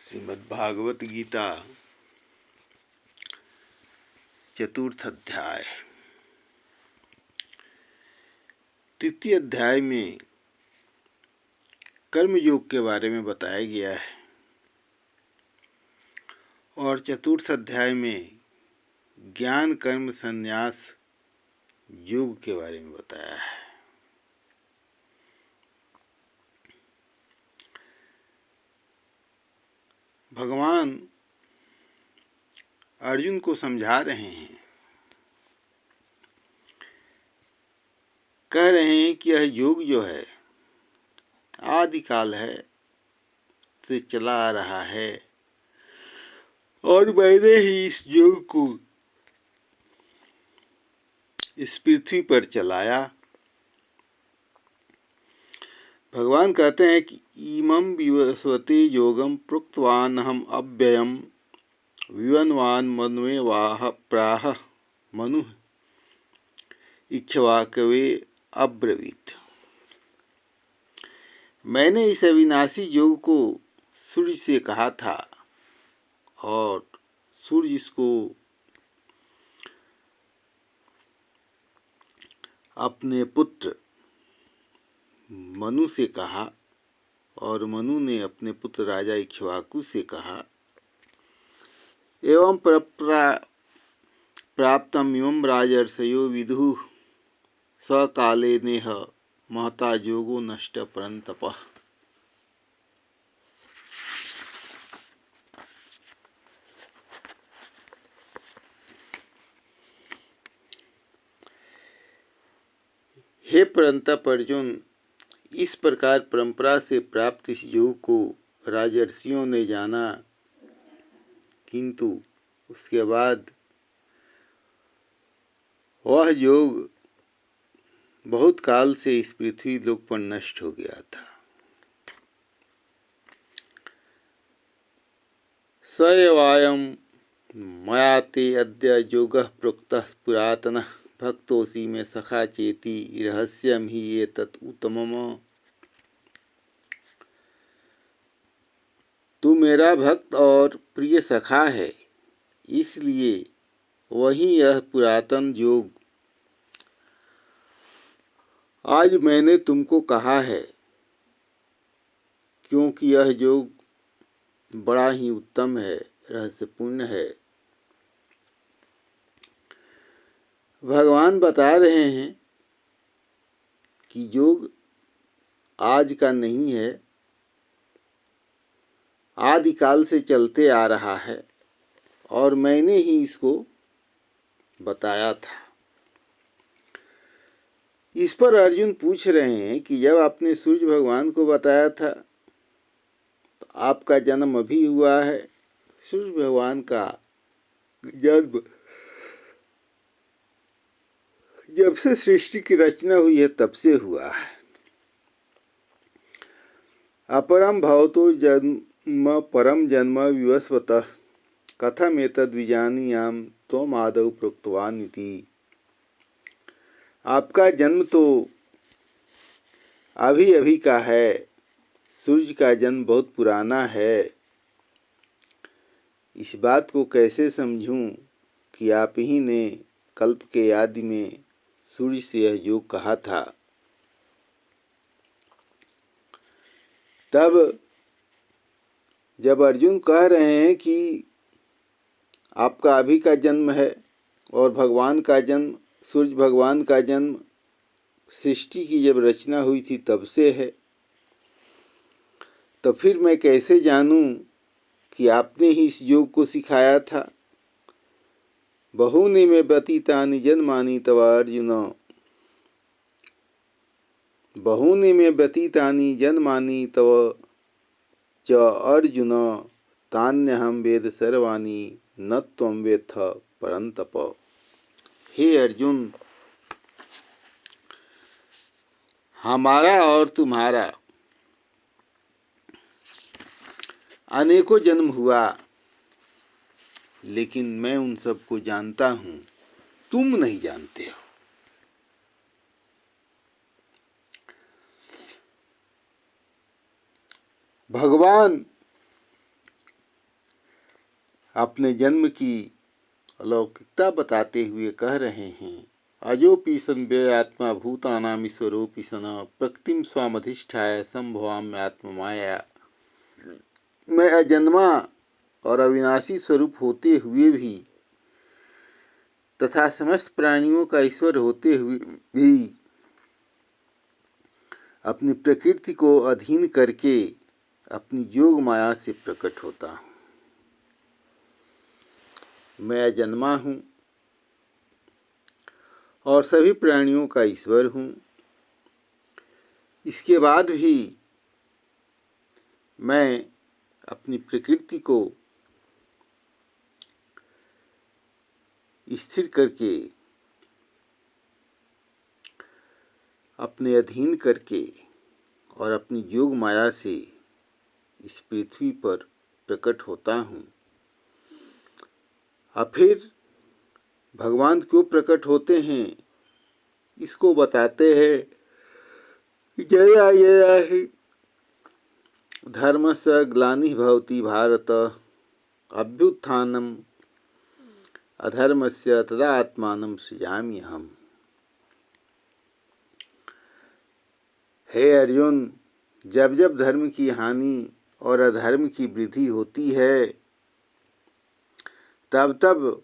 श्रीमद्भागवत गीता चतुर्थ अध्याय। तृतीय अध्याय में कर्म योग के बारे में बताया गया है और चतुर्थ अध्याय में ज्ञान कर्म संन्यास योग के बारे में बताया है। भगवान अर्जुन को समझा रहे हैं, कह रहे हैं कि यह योग जो है आदिकाल है से चला आ रहा है और मैंने ही इस योग को इस पृथ्वी पर चलाया। भगवान कहते हैं कि इमं विवस्वते योगम प्रोक्तवान हम अव्ययम विवन्वान मन्वे वाह प्राह मनु इक्ष्वाकवे अब्रवीत। मैंने इस अविनाशी योग को सूर्य से कहा था और सूर्य इसको अपने पुत्र मनु से कहा और मनु ने अपने पुत्र राजा इक्ष्वाकु से कहा। एवं प्राप्तम इमं राजर्षयो विदुः सकाले नेह महता योगो नष्ट परंतप। हे परंतप अर्जुन, इस प्रकार परंपरा से प्राप्त इस योग को राजर्षियों ने जाना, किंतु उसके बाद वह योग बहुत काल से इस पृथ्वी लोक पर नष्ट हो गया था। स एवायं मया ते अद्य योगः प्रोक्तः पुरातनः भक्तोऽसि मे सखा चेति रहस्यं हि एतत् उत्तमम्। तू मेरा भक्त और प्रिय सखा है, इसलिए वही यह पुरातन योग आज मैंने तुमको कहा है, क्योंकि यह योग बड़ा ही उत्तम है, रहस्यपूर्ण है। भगवान बता रहे हैं कि योग आज का नहीं है, आदिकाल से चलते आ रहा है और मैंने ही इसको बताया था। इस पर अर्जुन पूछ रहे हैं कि जब आपने सूर्य भगवान को बताया था तो आपका जन्म अभी हुआ है। सूर्य भगवान का जन्म जब से सृष्टि की रचना हुई है तब से हुआ है। अपरम भवतो जन्म परम जन्म विवस्वतः कथमेतद् विजानीयाम त्वम् आदौ प्रोक्तवान् इति। आपका जन्म तो अभी अभी का है, सूर्य का जन्म बहुत पुराना है। इस बात को कैसे समझूं कि आप ही ने कल्प के आदि में सूर्य से यह योग कहा था। तब जब अर्जुन कह रहे हैं कि आपका अभी का जन्म है और भगवान का जन्म, सूर्य भगवान का जन्म सृष्टि की जब रचना हुई थी तब से है, तो फिर मैं कैसे जानूं कि आपने ही इस योग को सिखाया था। बहूनि मे व्यतीतानि जन्मानि तव अर्जुन, बहूनि मे व्यतीतानि जन्मानि तव च अर्जुन, तान्यहं वेद सर्वाणि न त्वं वेत्थ परन्तप। हे अर्जुन, हमारा और तुम्हारा अनेकों जन्म हुआ, लेकिन मैं उन सबको जानता हूँ, तुम नहीं जानते हो। भगवान अपने जन्म की अलौकिकता बताते हुए कह रहे हैं, अजोपि संव्यय आत्मा भूतानाम ईश्वरोपि सन प्रकृतिम स्वामधिष्ठाय संभवाम्य आत्ममाया। मैं अजन्मा और अविनाशी स्वरूप होते हुए भी तथा समस्त प्राणियों का ईश्वर होते हुए भी अपनी प्रकृति को अधीन करके अपनी योग माया से प्रकट होता हूँ। मैं अजन्मा हूँ और सभी प्राणियों का ईश्वर हूँ। इसके बाद भी मैं अपनी प्रकृति को स्थिर करके अपने अधीन करके और अपनी योग माया से इस पृथ्वी पर प्रकट होता हूँ। अब फिर भगवान क्यों प्रकट होते हैं इसको बताते हैं। जया जया ही धर्मस्य ग्लानिः भवति भारत अभ्युत्थानम् अधर्मस्य तदा आत्मानं सृजामि अहम्। हे अर्जुन, जब जब धर्म की हानि और अधर्म की वृद्धि होती है तब तब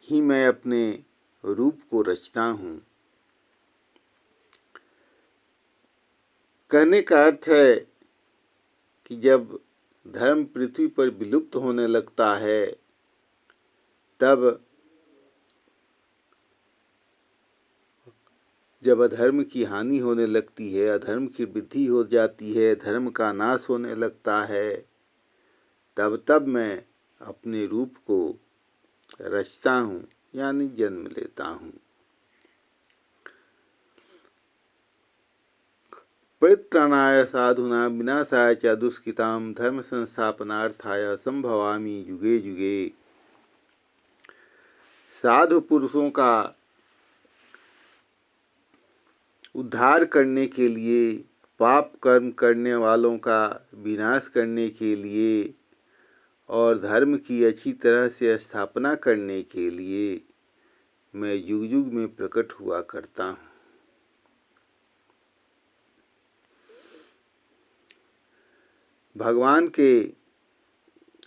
ही मैं अपने रूप को रचता हूँ। कहने का अर्थ है कि जब धर्म पृथ्वी पर विलुप्त होने लगता है तब जब अधर्म की हानि होने लगती है, अधर्म की वृद्धि हो जाती है, धर्म का नाश होने लगता है, तब तब मैं अपने रूप को रचता हूँ यानी जन्म लेता हूँ। परित्राणाय साधूनां विनाशाय च दुष्कृतां धर्म संस्थापनार्थाय संभवामि युगे युगे। साधु पुरुषों का उद्धार करने के लिए, पाप कर्म करने वालों का विनाश करने के लिए और धर्म की अच्छी तरह से स्थापना करने के लिए मैं युग युग में प्रकट हुआ करता हूँ। भगवान के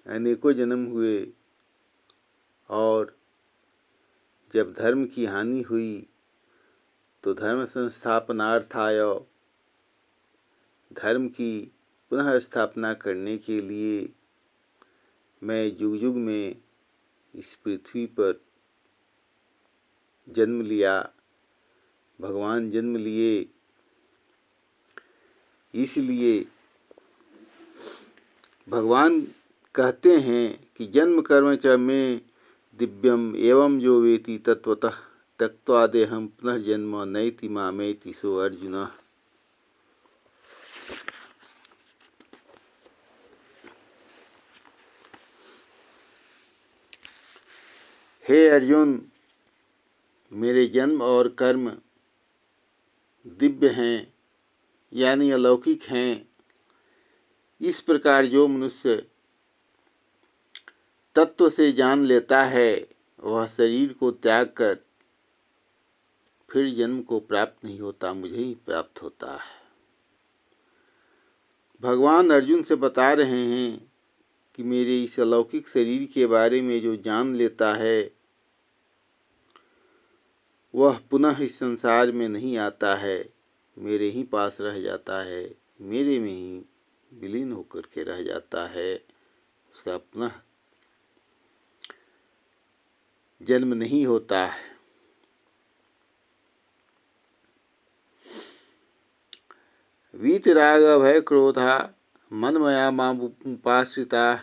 अनेकों जन्म हुए और जब धर्म की हानि हुई तो धर्म संस्थापनार्थाय, धर्म की पुनः स्थापना करने के लिए मैं युग युग में इस पृथ्वी पर जन्म लिया, भगवान जन्म लिए। इसलिए भगवान कहते हैं कि जन्म कर्म च में दिव्यम एवं जो वेति तत्वतः त्यक्त्वा देहं पुनः जन्म नैति मामेति सो अर्जुन। हे अर्जुन, मेरे जन्म और कर्म दिव्य हैं यानी अलौकिक हैं। इस प्रकार जो मनुष्य तत्व से जान लेता है वह शरीर को त्याग कर फिर जन्म को प्राप्त नहीं होता, मुझे ही प्राप्त होता है। भगवान अर्जुन से बता रहे हैं कि मेरे इस अलौकिक शरीर के बारे में जो जान लेता है वह पुनः इस संसार में नहीं आता है, मेरे ही पास रह जाता है, मेरे में ही विलीन होकर के रह जाता है, उसका पुनः जन्म नहीं होता है। वीतराग भय क्रोधा मनमया मामुपाश्रिता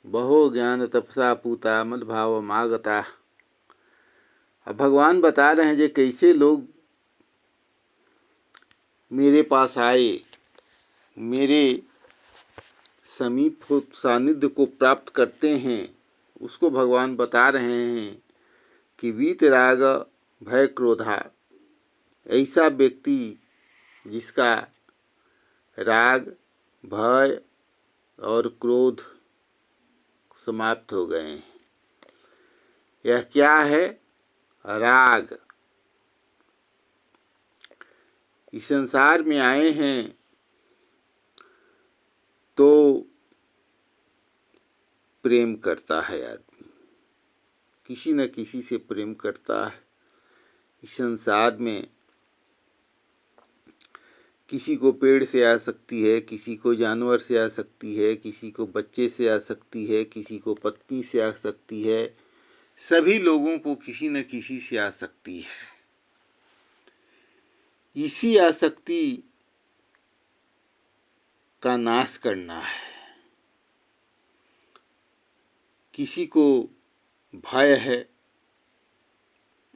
बहो ज्ञान तपसा पूता मद्भाव मागता। अब भगवान बता रहे हैं जो कैसे लोग मेरे पास आए, मेरे समीप सानिध्य को प्राप्त करते हैं, उसको भगवान बता रहे हैं कि वीतराग भय क्रोधा, ऐसा व्यक्ति जिसका राग, भय और क्रोध समाप्त हो गए हैं। यह क्या है? राग। इस संसार में आए हैं तो प्रेम करता है आदमी, किसी न किसी से प्रेम करता है। इस संसार में किसी को पेड़ से आसक्ति है, किसी को जानवर से आसक्ति है, किसी को बच्चे से आसक्ति है, किसी को पत्नी से आसक्ति है। सभी लोगों को किसी न किसी से आसक्ति है। इसी आसक्ति का नाश करना है। किसी को भय है,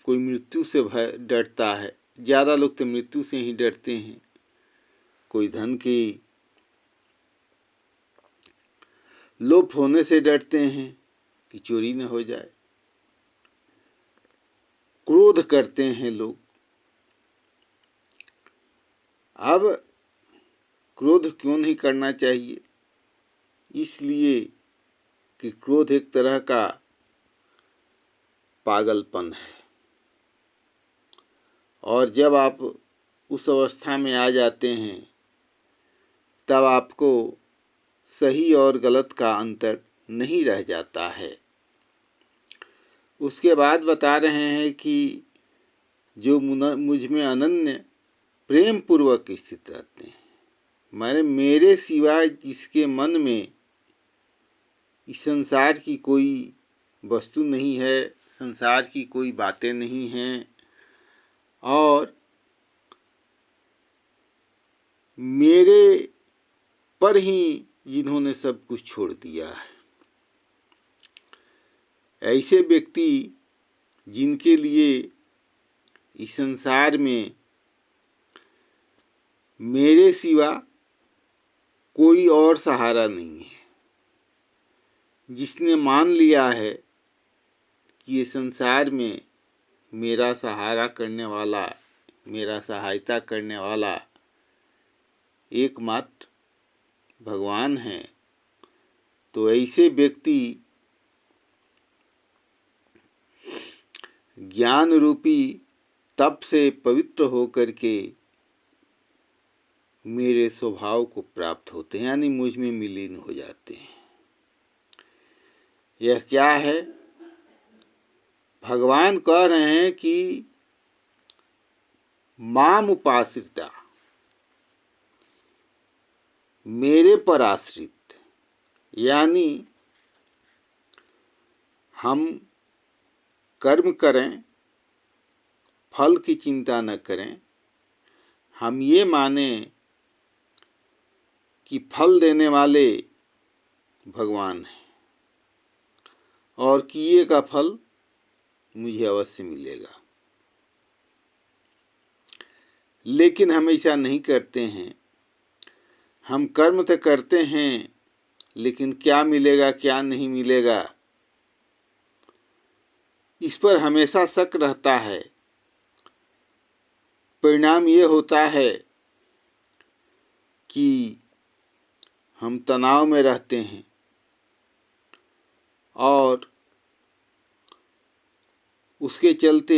कोई मृत्यु से भय डरता है। ज़्यादा लोग तो मृत्यु से ही डरते हैं। कोई धन की लोप होने से डरते हैं कि चोरी न हो जाए। क्रोध करते हैं लोग। अब क्रोध क्यों नहीं करना चाहिए? इसलिए कि क्रोध एक तरह का पागलपन है, और जब आप उस अवस्था में आ जाते हैं तब आपको सही और गलत का अंतर नहीं रह जाता है। उसके बाद बता रहे हैं कि जो मुझ में अनन्य प्रेम पूर्वक स्थित रहते हैं, माने मेरे सिवाय जिसके मन में इस संसार की कोई वस्तु नहीं है, संसार की कोई बातें नहीं हैं, और मेरे पर ही जिन्होंने सब कुछ छोड़ दिया है, ऐसे व्यक्ति जिनके लिए इस संसार में मेरे सिवा कोई और सहारा नहीं है, जिसने मान लिया है कि ये संसार में मेरा सहारा करने वाला, मेरा सहायता करने वाला एकमात्र भगवान है, तो ऐसे व्यक्ति ज्ञान रूपी तप से पवित्र होकर के मेरे स्वभाव को प्राप्त होते हैं, यानी मुझ में विलीन हो जाते हैं। यह क्या है? भगवान कह रहे हैं कि माम उपाश्रिता, मेरे पर आश्रित, यानी हम कर्म करें, फल की चिंता न करें। हम ये माने कि फल देने वाले भगवान हैं और किए का फल मुझे अवश्य मिलेगा। लेकिन हम ऐसा नहीं करते हैं। हम कर्म तो करते हैं, लेकिन क्या मिलेगा क्या नहीं मिलेगा, इस पर हमेशा शक रहता है। परिणाम ये होता है कि हम तनाव में रहते हैं और उसके चलते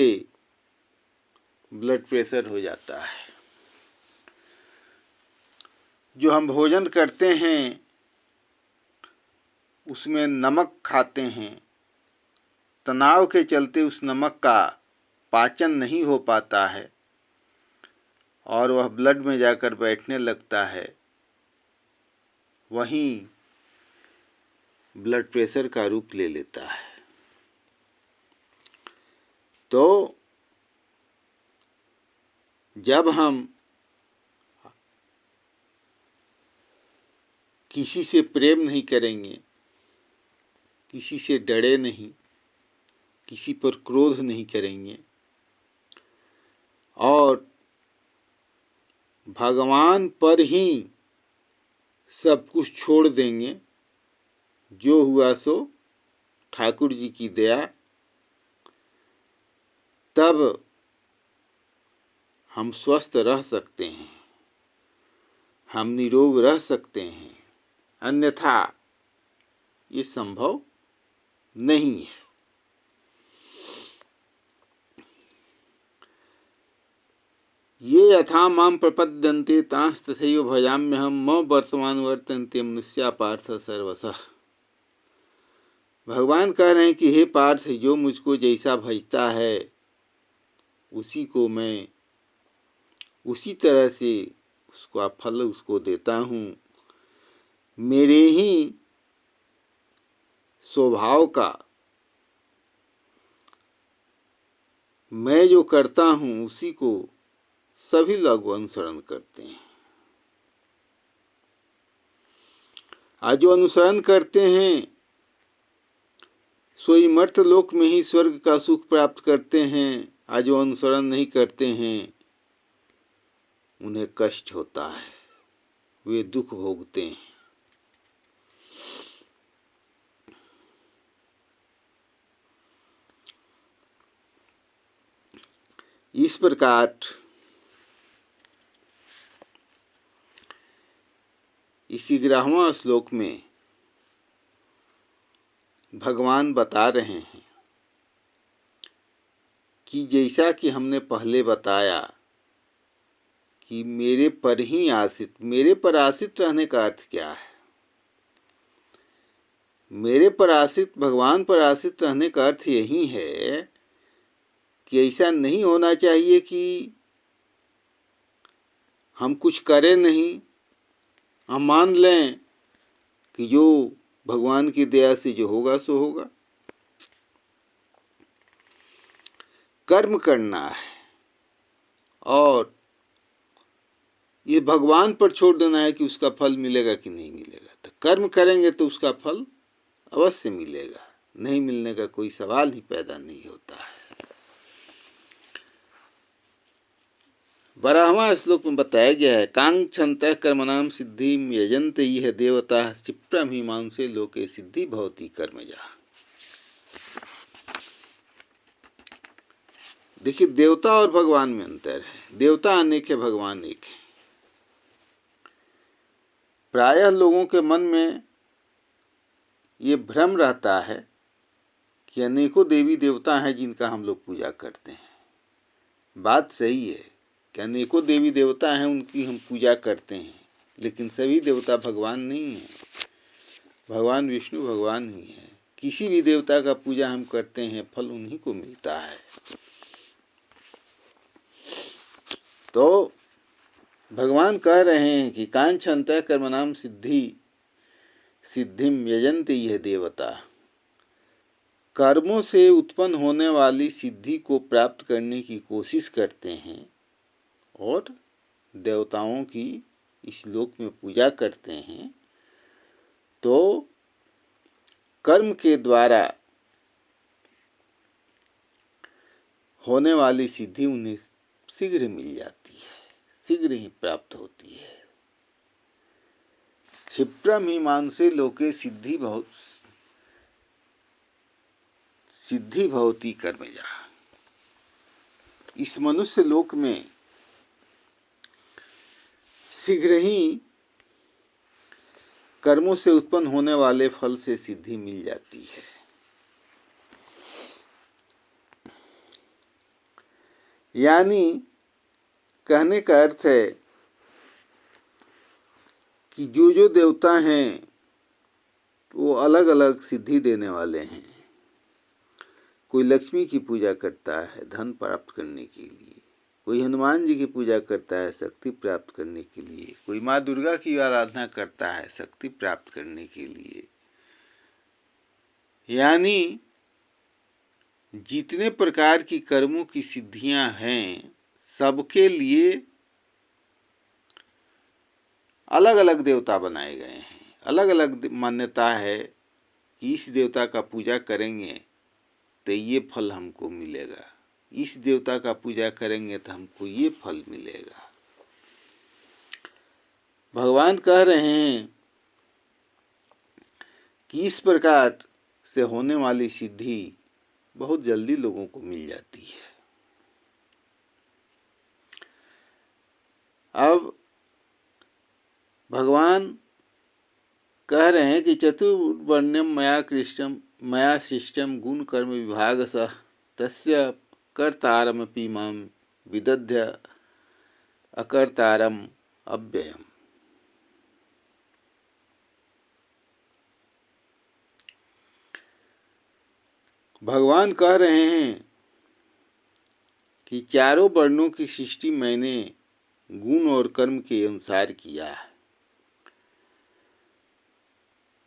ब्लड प्रेशर हो जाता है। जो हम भोजन करते हैं उसमें नमक खाते हैं, तनाव के चलते उस नमक का पाचन नहीं हो पाता है और वह ब्लड में जाकर बैठने लगता है। वहीं ब्लड प्रेशर का रूप ले लेता है। तो जब हम किसी से प्रेम नहीं करेंगे, किसी से डरे नहीं, किसी पर क्रोध नहीं करेंगे और भगवान पर ही सब कुछ छोड़ देंगे, जो हुआ सो ठाकुर जी की दया, तब हम स्वस्थ रह सकते हैं, हम निरोग रह सकते हैं। अन्यथा ये संभव नहीं है। ये यथा माम प्रपद्यन्ते तांस्तथैव भजाम्यहम् म वर्तमान वर्तन्ते मनुष्या पार्थ सर्वशः। भगवान कह रहे हैं कि हे पार्थ, जो मुझको जैसा भजता है उसी को मैं उसी तरह से उसका फल उसको देता हूँ। मेरे ही स्वभाव का मैं जो करता हूँ उसी को सभी लोग अनुसरण करते हैं। आज जो अनुसरण करते हैं सोई मर्त्यलोक में ही स्वर्ग का सुख प्राप्त करते हैं। आज जो अनुसरण नहीं करते हैं उन्हें कष्ट होता है, वे दुख भोगते हैं। इस प्रकार इस 11वां श्लोक में भगवान बता रहे हैं कि जैसा कि हमने पहले बताया कि मेरे पर ही आश्रित, मेरे पर आश्रित रहने का अर्थ क्या है? मेरे पर आश्रित, भगवान पर आश्रित रहने का अर्थ यही है कि ऐसा नहीं होना चाहिए कि हम कुछ करें नहीं, हम मान लें कि जो भगवान की दया से जो होगा सो होगा। कर्म करना है और ये भगवान पर छोड़ देना है कि उसका फल मिलेगा कि नहीं मिलेगा। तो कर्म करेंगे तो उसका फल अवश्य मिलेगा, नहीं मिलने का कोई सवाल ही पैदा नहीं होता है। 12वां श्लोक में बताया गया है, कांक्षन्तः कर्मणां सिद्धिं यजन्ते इह देवताः क्षिप्रं हि मांसे लोके सिद्धि भवति कर्मजा। देखिए, देवता और भगवान में अंतर है। देवता अनेक है, भगवान एक है। प्रायः लोगों के मन में ये भ्रम रहता है कि अनेकों देवी देवता हैं जिनका हम लोग पूजा करते हैं। बात सही है कि अनेकों देवी देवता हैं, उनकी हम पूजा करते हैं, लेकिन सभी देवता भगवान नहीं हैं। भगवान विष्णु भगवान ही है। किसी भी देवता का पूजा हम करते हैं, फल उन्हीं को मिलता है। तो भगवान कह रहे हैं कि कांक्षन्तः कर्मणां सिद्धिं यजन्ते इह देवता। कर्मों से उत्पन्न होने वाली सिद्धि को प्राप्त करने की कोशिश करते हैं और देवताओं की इस लोक में पूजा करते हैं। तो कर्म के द्वारा होने वाली सिद्धि उन्हें शीघ्र मिल जाती है, शीघ्र ही प्राप्त होती है। क्षिप्रं हि मांसे लोके सिद्धि भवति कर्मजा। इस मनुष्य लोक में शीघ्र ही कर्मों से उत्पन्न होने वाले फल से सिद्धि मिल जाती है। यानी कहने का अर्थ है कि जो देवता हैं वो अलग अलग सिद्धि देने वाले हैं। कोई लक्ष्मी की पूजा करता है धन प्राप्त करने के लिए, कोई हनुमान जी की पूजा करता है शक्ति प्राप्त करने के लिए, कोई माँ दुर्गा की आराधना करता है शक्ति प्राप्त करने के लिए। यानी जितने प्रकार की कर्मों की सिद्धियां हैं, सबके लिए अलग अलग देवता बनाए गए हैं। अलग अलग मान्यता है कि इस देवता का पूजा करेंगे तो ये फल हमको मिलेगा, इस देवता का पूजा करेंगे तो हमको ये फल मिलेगा। भगवान कह रहे हैं कि इस प्रकार से होने वाली सिद्धि बहुत जल्दी लोगों को मिल जाती है। अब भगवान कह रहे हैं कि चतुर्वर्ण्यम मया कृष्णम मया सृष्टं गुणकर्म विभागशः तस्य कर्तारमपि मां विदध्य अकर्तारम अव्ययम्। भगवान कह रहे हैं कि चारों वर्णों की सृष्टि मैंने गुण और कर्म के अनुसार किया है।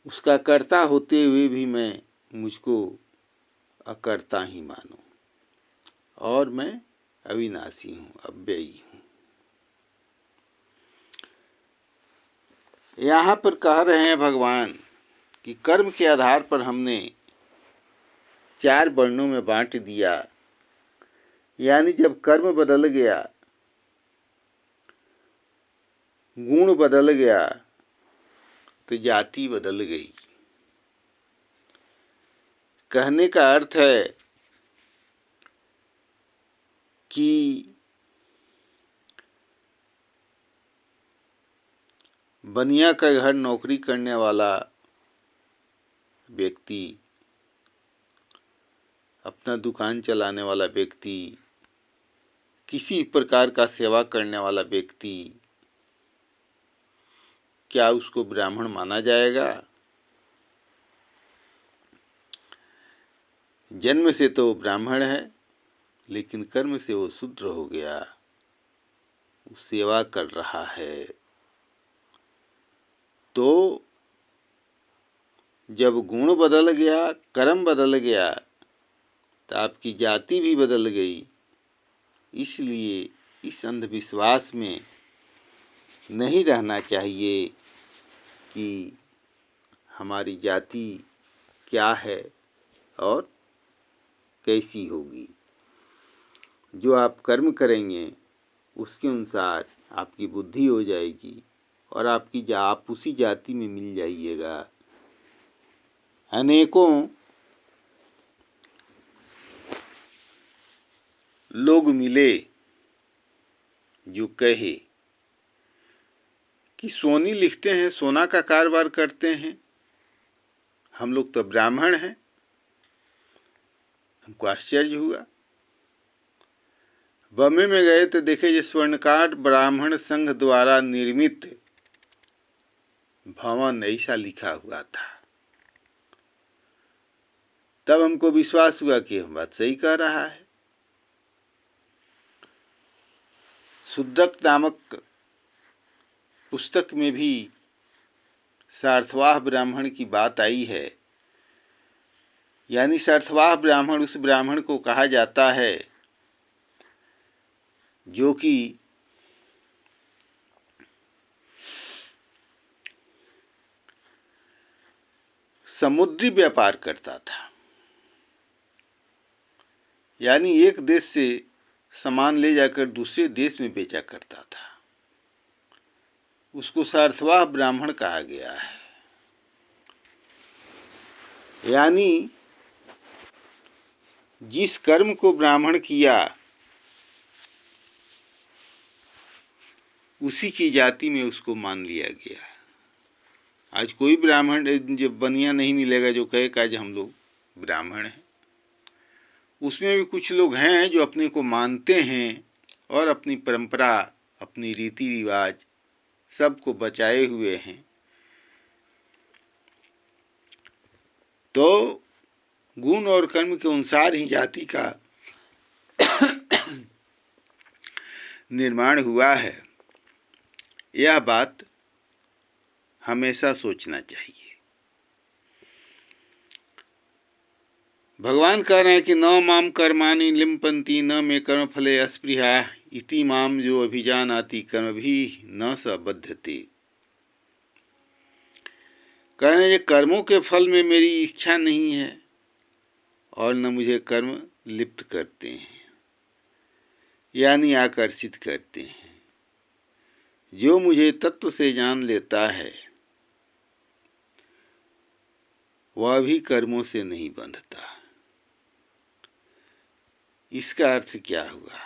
उसका कर्ता होते हुए भी मैं मुझको अकर्ता ही मानो, और मैं अविनाशी हूँ, अव्ययी हूँ। यहाँ पर कह रहे हैं भगवान कि कर्म के आधार पर हमने चार वर्णों में बांट दिया, यानी जब कर्म बदल गया, गुण बदल गया, तो जाति बदल गई। कहने का अर्थ है कि बनिया का घर नौकरी करने वाला व्यक्ति, अपना दुकान चलाने वाला व्यक्ति, किसी प्रकार का सेवा करने वाला व्यक्ति, क्या उसको ब्राह्मण माना जाएगा? जन्म से तो ब्राह्मण है, लेकिन कर्म से वो शूद्र हो गया, वो सेवा कर रहा है। तो जब गुण बदल गया, कर्म बदल गया, तो आपकी जाति भी बदल गई। इसलिए इस अंधविश्वास में नहीं रहना चाहिए कि हमारी जाति क्या है और कैसी होगी। जो आप कर्म करेंगे उसके अनुसार आपकी बुद्धि हो जाएगी और आप उसी जाति में मिल जाइएगा। अनेकों लोग मिले जो कहे कि सोनी लिखते हैं, सोना का कारोबार करते हैं, हम लोग तो ब्राह्मण हैं। हमको आश्चर्य हुआ। बम्बई में गए तो देखे ये स्वर्णकार ब्राह्मण संघ द्वारा निर्मित भवन ऐसा लिखा हुआ था। तब हमको विश्वास हुआ कि हम बात सही कह रहा है। शुद्रक नामक पुस्तक में भी सार्थवाह ब्राह्मण की बात आई है। यानी सार्थवाह ब्राह्मण उस ब्राह्मण को कहा जाता है जो कि समुद्री व्यापार करता था। यानी एक देश से सामान ले जाकर दूसरे देश में बेचा करता था। उसको सार्थवाह ब्राह्मण कहा गया है। यानी जिस कर्म को ब्राह्मण किया उसी की जाति में उसको मान लिया गया। आज कोई ब्राह्मण जब बनिया नहीं मिलेगा जो कहे कि आज हम लोग ब्राह्मण हैं। उसमें भी कुछ लोग हैं जो अपने को मानते हैं और अपनी परंपरा, अपनी रीति रिवाज सबको बचाए हुए हैं। तो गुण और कर्म के अनुसार ही जाति का निर्माण हुआ है। यह बात हमेशा सोचना चाहिए। भगवान कह रहे हैं कि न माम कर्माणि लिम्पन्ति न मे कर्म फले अस्पृहा इति माम जो अभिजानाति कर्म भी न स बध्यते। कह रहे हैं कर्मों के फल में मेरी इच्छा नहीं है और न मुझे कर्म लिप्त करते हैं, यानी आकर्षित करते हैं। जो मुझे तत्व से जान लेता है वह भी कर्मों से नहीं बंधता। इसका अर्थ क्या हुआ?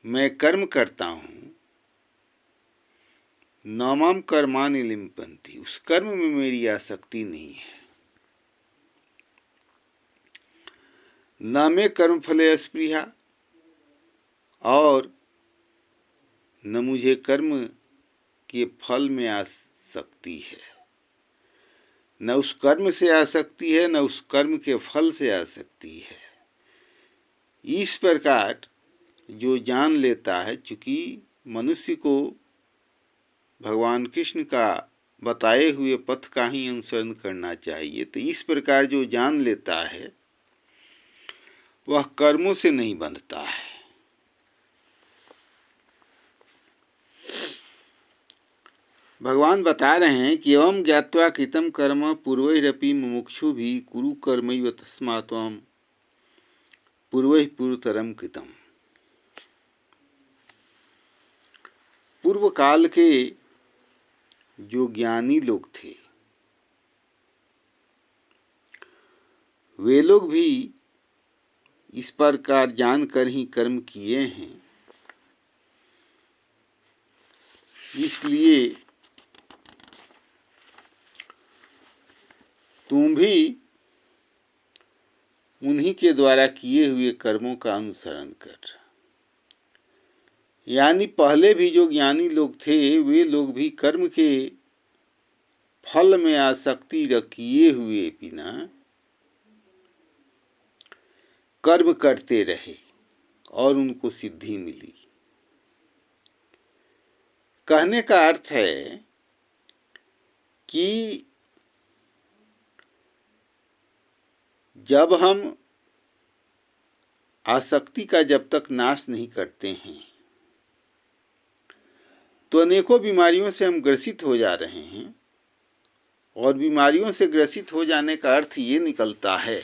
मैं कर्म करता हूँ, न माम कर्माणि लिम्पन्ति, उस कर्म में मेरी आसक्ति नहीं है। न मे कर्म फले स्पृहा, और न मुझे कर्म के फल में आसक्ति है। न उस कर्म से आसक्ति है, न उस कर्म के फल से आसक्ति है। इस प्रकार जो जान लेता है, चूंकि मनुष्य को भगवान कृष्ण का बताए हुए पथ का ही अनुसरण करना चाहिए, तो इस प्रकार जो जान लेता है वह कर्मों से नहीं बंधता है। भगवान बता रहे हैं कि एवं ज्ञात्वा कृतं कर्म पूर्वैरपि मुमुक्षु भी कुरु कर्मैव तस्मात् त्वं पूर्वैः पूर्वतरम कृतम्। पूर्व काल के जो ज्ञानी लोग थे, वे लोग भी इस प्रकार जानकर ही कर्म किए हैं। इसलिए तुम भी उन्हीं के द्वारा किए हुए कर्मों का अनुसरण कर। यानी पहले भी जो ज्ञानी लोग थे, वे लोग भी कर्म के फल में आसक्ति किए हुए बिना कर्म करते रहे और उनको सिद्धि मिली। कहने का अर्थ है कि जब हम आसक्ति का जब तक नाश नहीं करते हैं तो अनेकों बीमारियों से हम ग्रसित हो जा रहे हैं। और बीमारियों से ग्रसित हो जाने का अर्थ ये निकलता है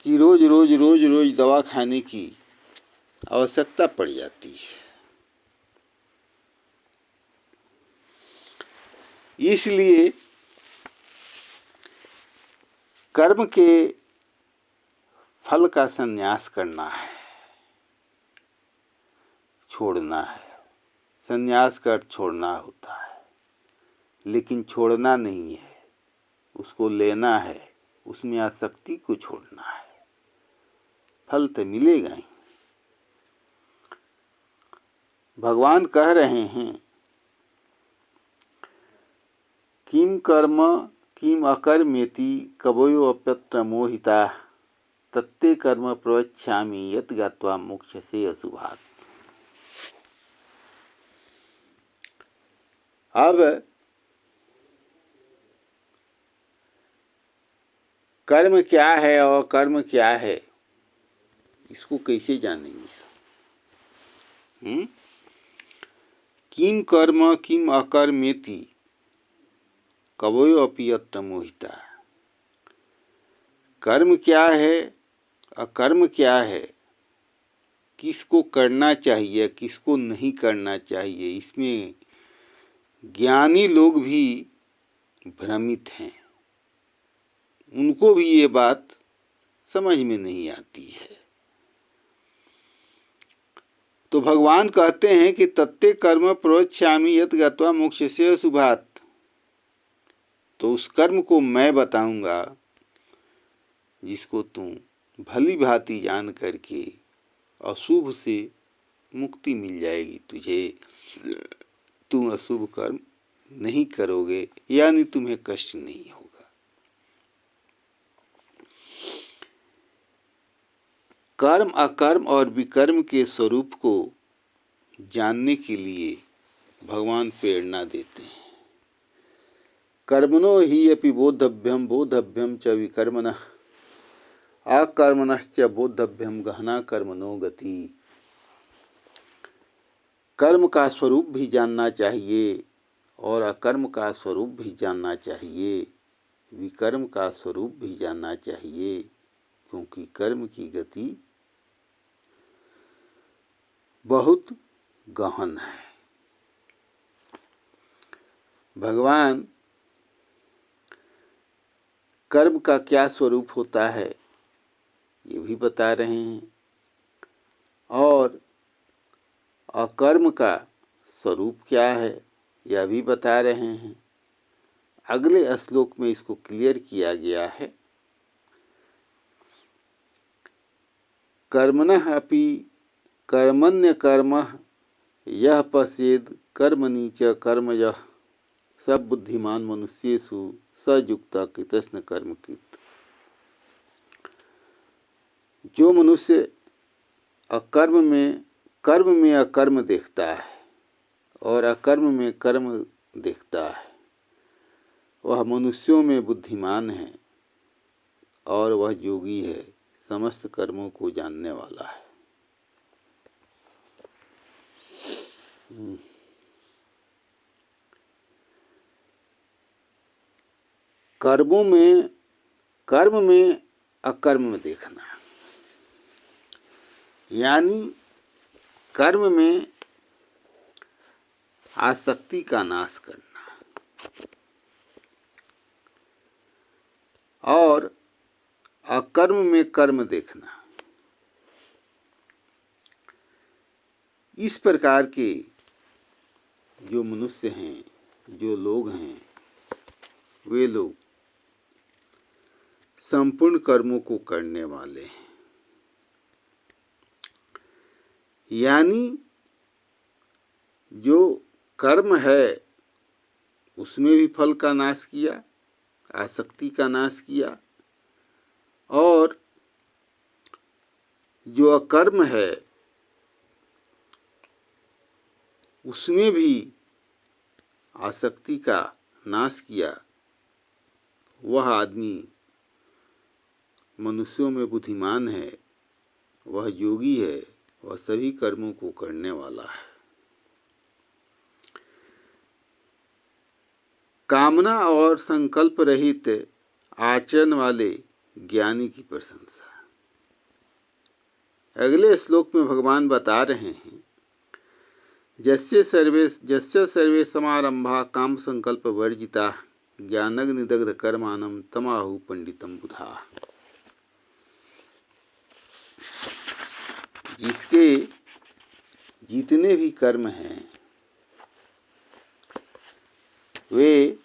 कि रोज रोज रोज रोज दवा खाने की आवश्यकता पड़ जाती है। इसलिए कर्म के फल का संन्यास करना है, छोड़ना है। संन्यास का अर्थ छोड़ना होता है, लेकिन छोड़ना नहीं है, उसको लेना है, उसमें आसक्ति को छोड़ना है। फल तो मिलेगा ही। भगवान कह रहे हैं किम कर्म किम अकर्मेति कवयोऽप्यत्र मोहिता तत्ते कर्म प्रवक्ष्यामि यत् ज्ञात्वा मोक्ष्यसे अशुभात्। अब कर्म क्या है और कर्म क्या है, इसको कैसे जानेंगे? किम कर्म किम अकर्मेति कवयोऽपि अत्र मोहिता। कर्म क्या है, अकर्म क्या है, किसको करना चाहिए, किसको नहीं करना चाहिए, इसमें ज्ञानी लोग भी भ्रमित हैं। उनको भी ये बात समझ में नहीं आती है। तो भगवान कहते हैं कि तत्ते कर्म प्रवक्ष्यामि यत् ज्ञात्वा मोक्ष्यसे अशुभात्। तो उस कर्म को मैं बताऊंगा जिसको तुम भली भांति जान करके अशुभ से मुक्ति मिल जाएगी तुझे। तुम अशुभ कर्म नहीं करोगे, यानी तुम्हें कष्ट नहीं होगा। कर्म अकर्म और विकर्म के स्वरूप को जानने के लिए भगवान प्रेरणा देते हैं। कर्मणो हि अपि बोद्धव्यम बोद्धव्यम च विकर्मणः अकर्मणश्च बोद्धव्यम गहना कर्मणो गति। कर्म का स्वरूप भी जानना चाहिए और अकर्म का स्वरूप भी जानना चाहिए, विकर्म का स्वरूप भी जानना चाहिए, क्योंकि कर्म की गति बहुत गहन है। भगवान कर्म का क्या स्वरूप होता है ये भी बता रहे हैं और अकर्म का स्वरूप क्या है यह भी बता रहे हैं। अगले श्लोक में इसको क्लियर किया गया है। कर्मणः अपि कर्मण्य कर्मः यह पश्येद कर्मणि च कर्मजः स बुद्धिमान मनुष्येषु स युक्तः कृतस्न कर्मकृत्। जो मनुष्य कर्म में अकर्म देखता है और अकर्म में कर्म देखता है, वह मनुष्यों में बुद्धिमान है और वह योगी है, समस्त कर्मों को जानने वाला है। कर्म में अकर्म में देखना, यानी कर्म में आसक्ति का नाश करना और अकर्म में कर्म देखना। इस प्रकार के जो मनुष्य हैं, जो लोग हैं, वे लोग संपूर्ण कर्मों को करने वाले हैं। यानी जो कर्म है उसमें भी फल का नाश किया, आसक्ति का नाश किया, और जो अकर्म है उसमें भी आसक्ति का नाश किया। वह आदमी मनुष्यों में बुद्धिमान है, वह योगी है, वह सभी कर्मों को करने वाला है। कामना और संकल्प रहित आचरण वाले ज्ञानी की प्रशंसा। अगले श्लोक में भगवान बता रहे हैं, जस्य सर्वे समारंभा काम संकल्प वर्जिता ज्ञानग्निदग्ध कर्माणं तमाहु पंडितम बुधा। जिसके जितने भी कर्म हैं वे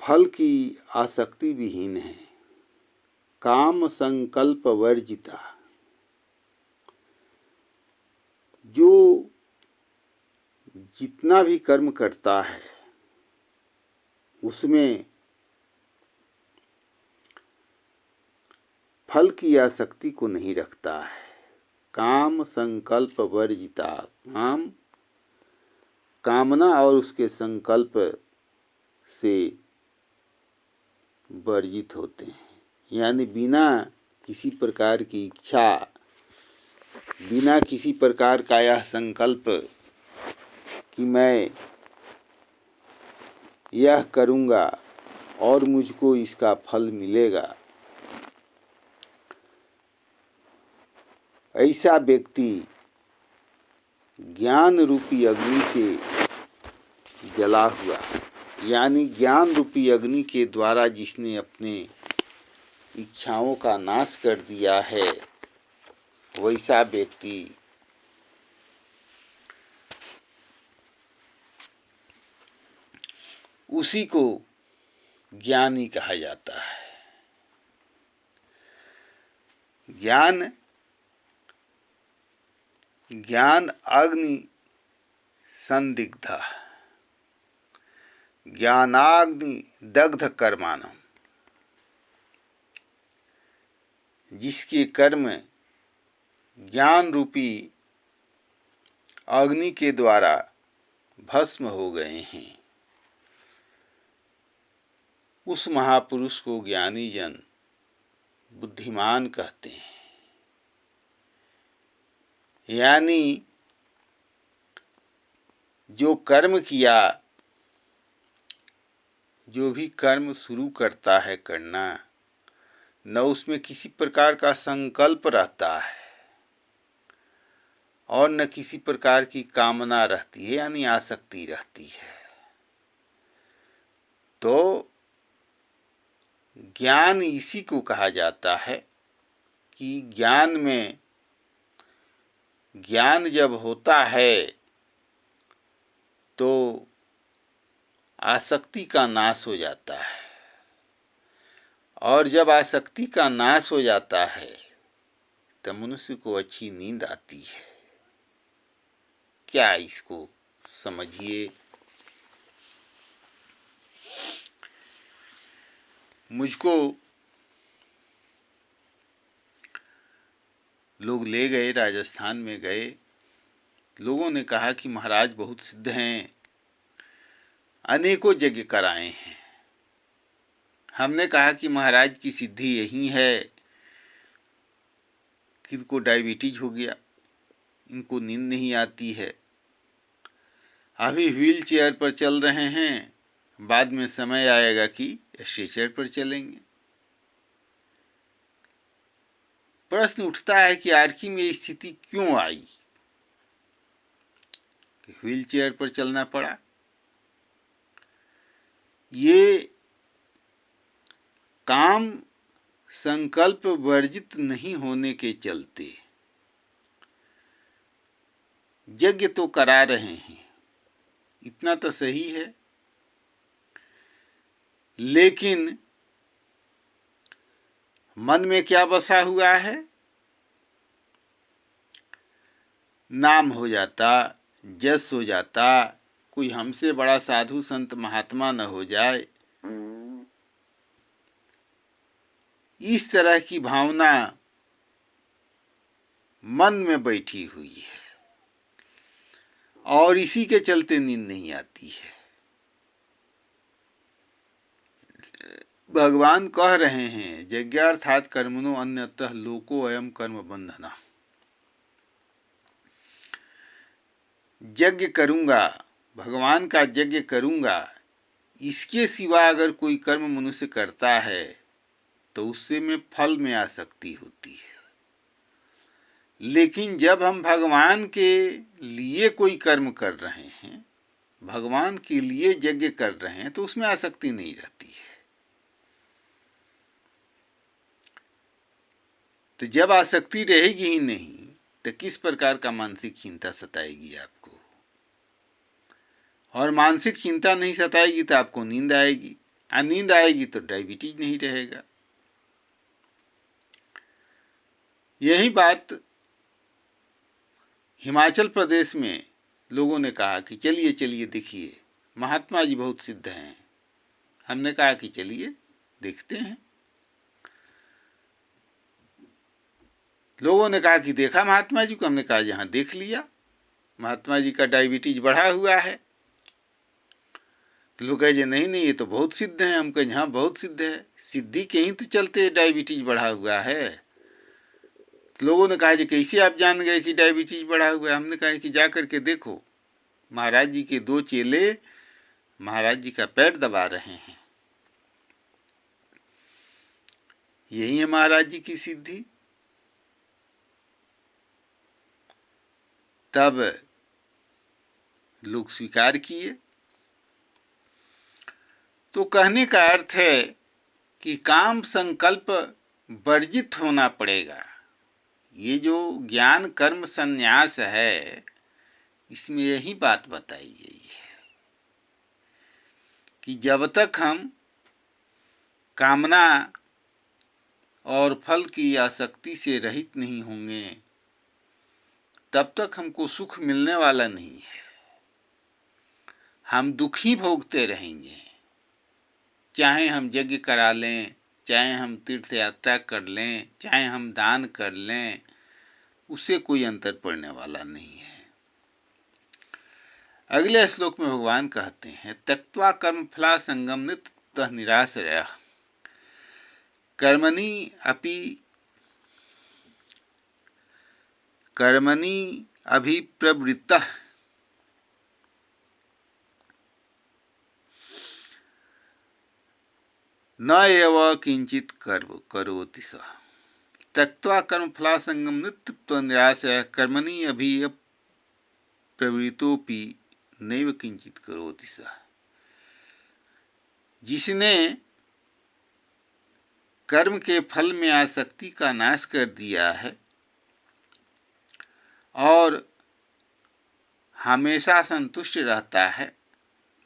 फल की आसक्ति विहीन है, काम संकल्प वर्जिता। जो जितना भी कर्म करता है उसमें फल की आसक्ति को नहीं रखता है। काम संकल्प वर्जिता, कामना और उसके संकल्प से वर्जित होते हैं, यानी बिना किसी प्रकार की इच्छा, बिना किसी प्रकार का यह संकल्प कि मैं यह करूँगा और मुझको इसका फल मिलेगा, ऐसा व्यक्ति ज्ञान रूपी अग्नि से जला हुआ, यानी ज्ञान रूपी अग्नि के द्वारा जिसने अपने इच्छाओं का नाश कर दिया है, वैसा व्यक्ति उसी को ज्ञानी कहा जाता है। ज्ञान अग्नि संदिग्धा ज्ञानाग्नि दग्ध कर्माणं। जिसके कर्म ज्ञान रूपी अग्नि के द्वारा भस्म हो गए हैं, उस महापुरुष को ज्ञानी जन बुद्धिमान कहते हैं। यानी जो कर्म किया, जो भी कर्म शुरू करता है करना, न उसमें किसी प्रकार का संकल्प रहता है और न किसी प्रकार की कामना रहती है, यानी आसक्ति रहती है, तो ज्ञान इसी को कहा जाता है कि ज्ञान जब होता है तो आसक्ति का नाश हो जाता है, और जब आसक्ति का नाश हो जाता है तो मनुष्य को अच्छी नींद आती है। क्या इसको समझिए। मुझको लोग ले गए, राजस्थान में गए, लोगों ने कहा कि महाराज बहुत सिद्ध हैं, अनेकों यज्ञ कराए हैं। हमने कहा कि महाराज की सिद्धि यही है कि इनको डायबिटीज हो गया, इनको नींद नहीं आती है, अभी व्हील चेयर पर चल रहे हैं, बाद में समय आएगा कि स्ट्रेचर पर चलेंगे। प्रश्न उठता है कि आखिर में ये स्थिति क्यों आई कि व्हील चेयर पर चलना पड़ा। ये काम संकल्प वर्जित नहीं होने के चलते यज्ञ तो करा रहे हैं, इतना तो सही है, लेकिन मन में क्या बसा हुआ है? नाम हो जाता, जस हो जाता, कोई हमसे बड़ा साधु संत महात्मा न हो जाए, इस तरह की भावना मन में बैठी हुई है, और इसी के चलते नींद नहीं आती है। भगवान कह रहे हैं, यज्ञार्थात् कर्मणो अन्यतः लोको अयम कर्म बंधना। यज्ञ करूंगा, भगवान का यज्ञ करूंगा, इसके सिवा अगर कोई कर्म मनुष्य करता है तो उससे में फल में आसक्ति होती है। लेकिन जब हम भगवान के लिए कोई कर्म कर रहे हैं, भगवान के लिए यज्ञ कर रहे हैं, तो उसमें आसक्ति नहीं रहती है। तो जब आसक्ति रहेगी ही नहीं तो किस प्रकार का मानसिक चिंता सताएगी आपको, और मानसिक चिंता नहीं सताएगी तो आपको नींद आएगी, और नींद आएगी तो डायबिटीज नहीं रहेगा। यही बात हिमाचल प्रदेश में लोगों ने कहा कि चलिए चलिए देखिए, महात्मा जी बहुत सिद्ध हैं। हमने कहा कि चलिए देखते हैं। लोगों ने कहा कि देखा महात्मा जी को? हमने कहा यहाँ देख लिया, महात्मा जी का डायबिटीज बढ़ा हुआ है। तो लोग कहे नहीं नहीं, ये तो बहुत सिद्ध हैं। हम कहे हाँ बहुत सिद्ध है, सिद्धि के ही तो चलते डायबिटीज बढ़ा हुआ है। तो लोगों ने कहा जी कैसे आप जान गए कि डायबिटीज बढ़ा हुआ है? हमने कहा कि जा करके देखो, महाराज जी के 2 चेले महाराज जी का पैर दबा रहे हैं, यही है महाराज जी की सिद्धि। तब लोग स्वीकार किए। तो कहने का अर्थ है कि काम संकल्प वर्जित होना पड़ेगा। ये जो ज्ञान कर्म संन्यास है, इसमें यही बात बताई गई है कि जब तक हम कामना और फल की आसक्ति से रहित नहीं होंगे, तब तक हमको सुख मिलने वाला नहीं है। हम दुख ही भोगते रहेंगे, चाहे हम यज्ञ करा लें, चाहे हम तीर्थ यात्रा कर लें, चाहे हम दान कर लें, उससे कोई अंतर पड़ने वाला नहीं है। अगले श्लोक में भगवान कहते हैं, त्यक्त्वा कर्म फला संगम नित्यतः निराश्रयः कर्मणि अभिप्रवृत्तः न एव किंचित करोति सः। त्यक्त्वा कर्मफला संगम नित्यत्व निराश्रयः कर्मणि अभिप्रवृत्तोपि नैव किंचित करोति सः। जिसने कर्म के फल में आसक्ति का नाश कर दिया है और हमेशा संतुष्ट रहता है,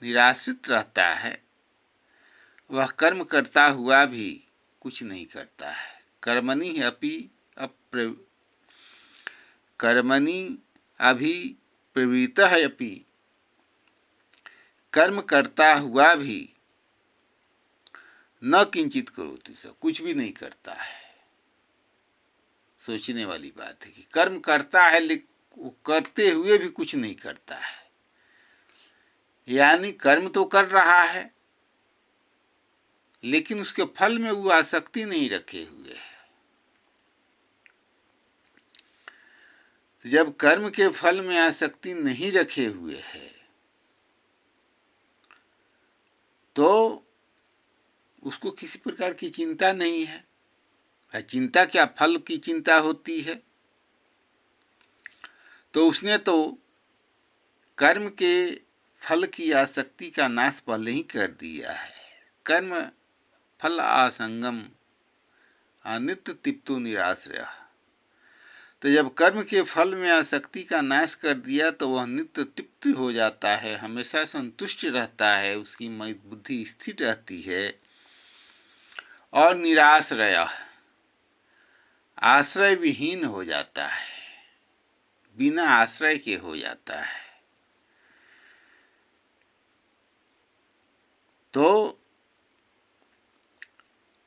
निराश्रित रहता है, वह कर्म करता हुआ भी कुछ नहीं करता है। कर्मणि अभी प्रवृत्तः अपि, कर्म करता हुआ भी न किंचित करोति स, कुछ भी नहीं करता है। सोचने वाली बात है कि कर्म करता है लेकिन करते हुए भी कुछ नहीं करता है। यानी कर्म तो कर रहा है लेकिन उसके फल में वो आसक्ति नहीं रखे हुए है। तो जब कर्म के फल में आसक्ति नहीं रखे हुए है तो उसको किसी प्रकार की चिंता नहीं है। चिंता क्या, फल की चिंता होती है। तो उसने तो कर्म के फल की आसक्ति का नाश पहले ही कर दिया है। कर्म फल आसंगम अनित्य तिप्तो निराश्रय। तो जब कर्म के फल में आसक्ति का नाश कर दिया तो वह नित्य तृप्त हो जाता है, हमेशा संतुष्ट रहता है, उसकी बुद्धि स्थिर रहती है। और निराश्रय, आश्रय विहीन हो जाता है, बिना आश्रय के हो जाता है। तो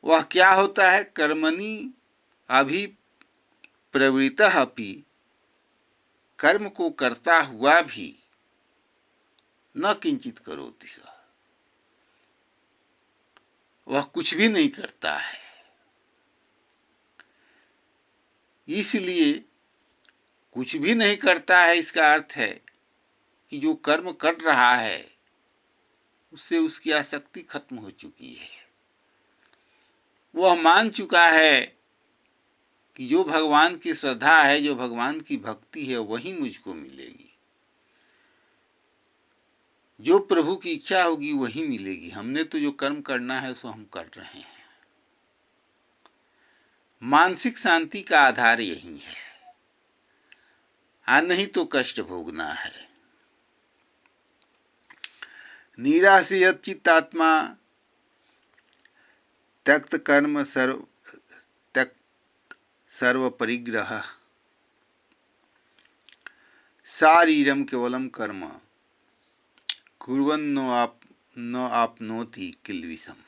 वह क्या होता है, कर्मणि अभी प्रवृत्तः अपि, कर्म को करता हुआ भी न किंचित करोति स, वह कुछ भी नहीं करता है। इसलिए कुछ भी नहीं करता है, इसका अर्थ है कि जो कर्म कर रहा है उससे उसकी आसक्ति खत्म हो चुकी है। वह मान चुका है कि जो भगवान की श्रद्धा है, जो भगवान की भक्ति है, वही मुझको मिलेगी। जो प्रभु की इच्छा होगी वही मिलेगी। हमने तो जो कर्म करना है सो हम कर रहे हैं। मानसिक शांति का आधार यही है, नहीं तो कष्ट भोगना है। निराश्रयत् चित्तात्मा त्यक्त कर्म सर्व परिग्रह शारीरम केवलम कर्म कुर्वन् न आपनोति किल्बिषम्।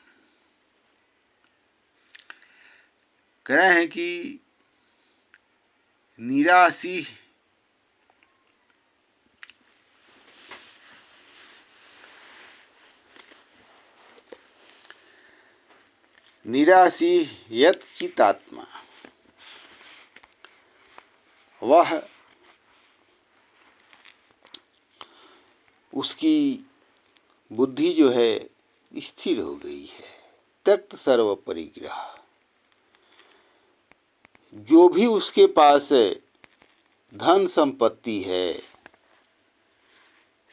कह रहे हैं कि निराशीयत चित्तात्मा, वह उसकी बुद्धि जो है स्थिर हो गई है। त्यक्त सर्व परिग्रह, जो भी उसके पास धन संपत्ति है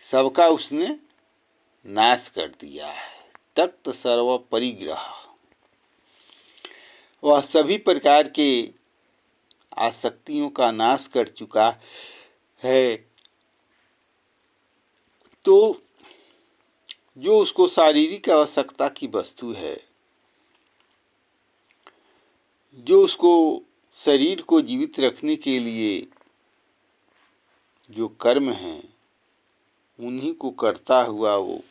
सबका उसने नाश कर दिया है। त्यक्त सर्व परिग्रह, वह सभी प्रकार के आसक्तियों का नाश कर चुका है। तो जो उसको शारीरिक आवश्यकता की वस्तु है, जो उसको शरीर को जीवित रखने के लिए जो कर्म हैं उन्हीं को करता हुआ वो